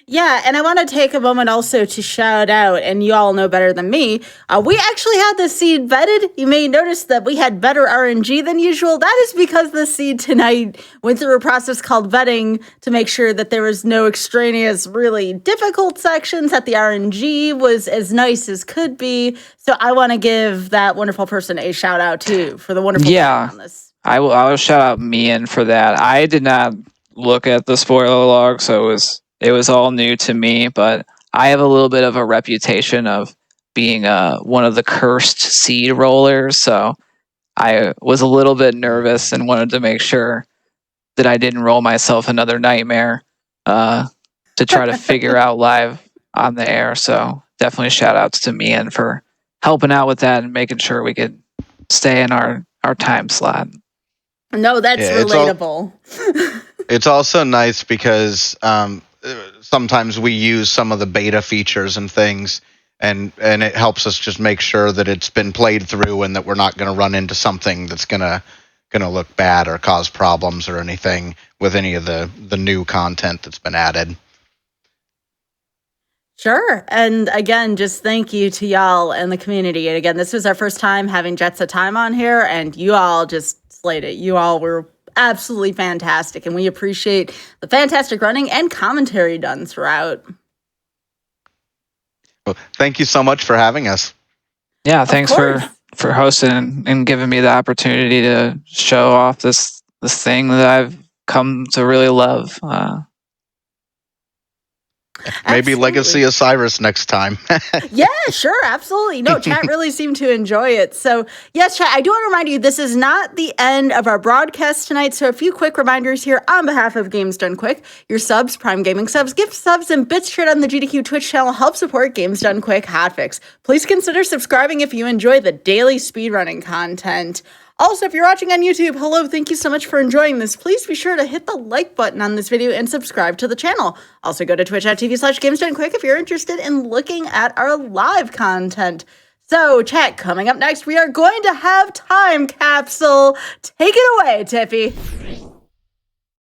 Speaker 1: Yeah, and I want to take a moment also to shout out, and you all know better than me, we actually had the seed vetted. You may notice that we had better RNG than usual. That is because the seed tonight went through a process called vetting to make sure that there was no extraneous, really difficult sections, that the RNG was as nice as could be. So I want to give that wonderful person a shout out too for the wonderful work on this.
Speaker 2: I will shout out Mian for that. I did not look at the spoiler log, so it was all new to me, but I have a little bit of a reputation of being one of the cursed seed rollers, so I was a little bit nervous and wanted to make sure that I didn't roll myself another nightmare to try to figure out live on the air. So definitely shout outs to Mian for helping out with that and making sure we could stay in our time slot.
Speaker 1: No, that's relatable.
Speaker 3: It's also nice because sometimes we use some of the beta features and things, and it helps us just make sure that it's been played through and that we're not going to run into something that's gonna look bad or cause problems or anything with any of the new content that's been added.
Speaker 1: Sure. And again, just thank you to y'all and the community. And again, this was our first time having Jets of Time on here, and you all just slayed it. You all were absolutely fantastic, and we appreciate the fantastic running and commentary done throughout.
Speaker 3: Well, thank you so much for having us.
Speaker 2: Yeah, thanks for hosting and giving me the opportunity to show off this thing that I've come to really love.
Speaker 3: Maybe Legacy Osiris next time.
Speaker 1: Yeah, sure, absolutely. No, chat really seemed to enjoy it. So, yes, chat, I do want to remind you, this is not the end of our broadcast tonight. So, a few quick reminders here on behalf of Games Done Quick. Your subs, Prime Gaming subs, gift subs, and bits shared on the GDQ Twitch channel help support Games Done Quick Hotfix. Please consider subscribing if you enjoy the daily speedrunning content. Also, if you're watching on YouTube, hello, thank you so much for enjoying this. Please be sure to hit the like button on this video and subscribe to the channel. Also, go to twitch.tv/GamesDoneQuick if you're interested in looking at our live content. So, chat, coming up next, we are going to have Time Capsule. Take it away, Tiffy.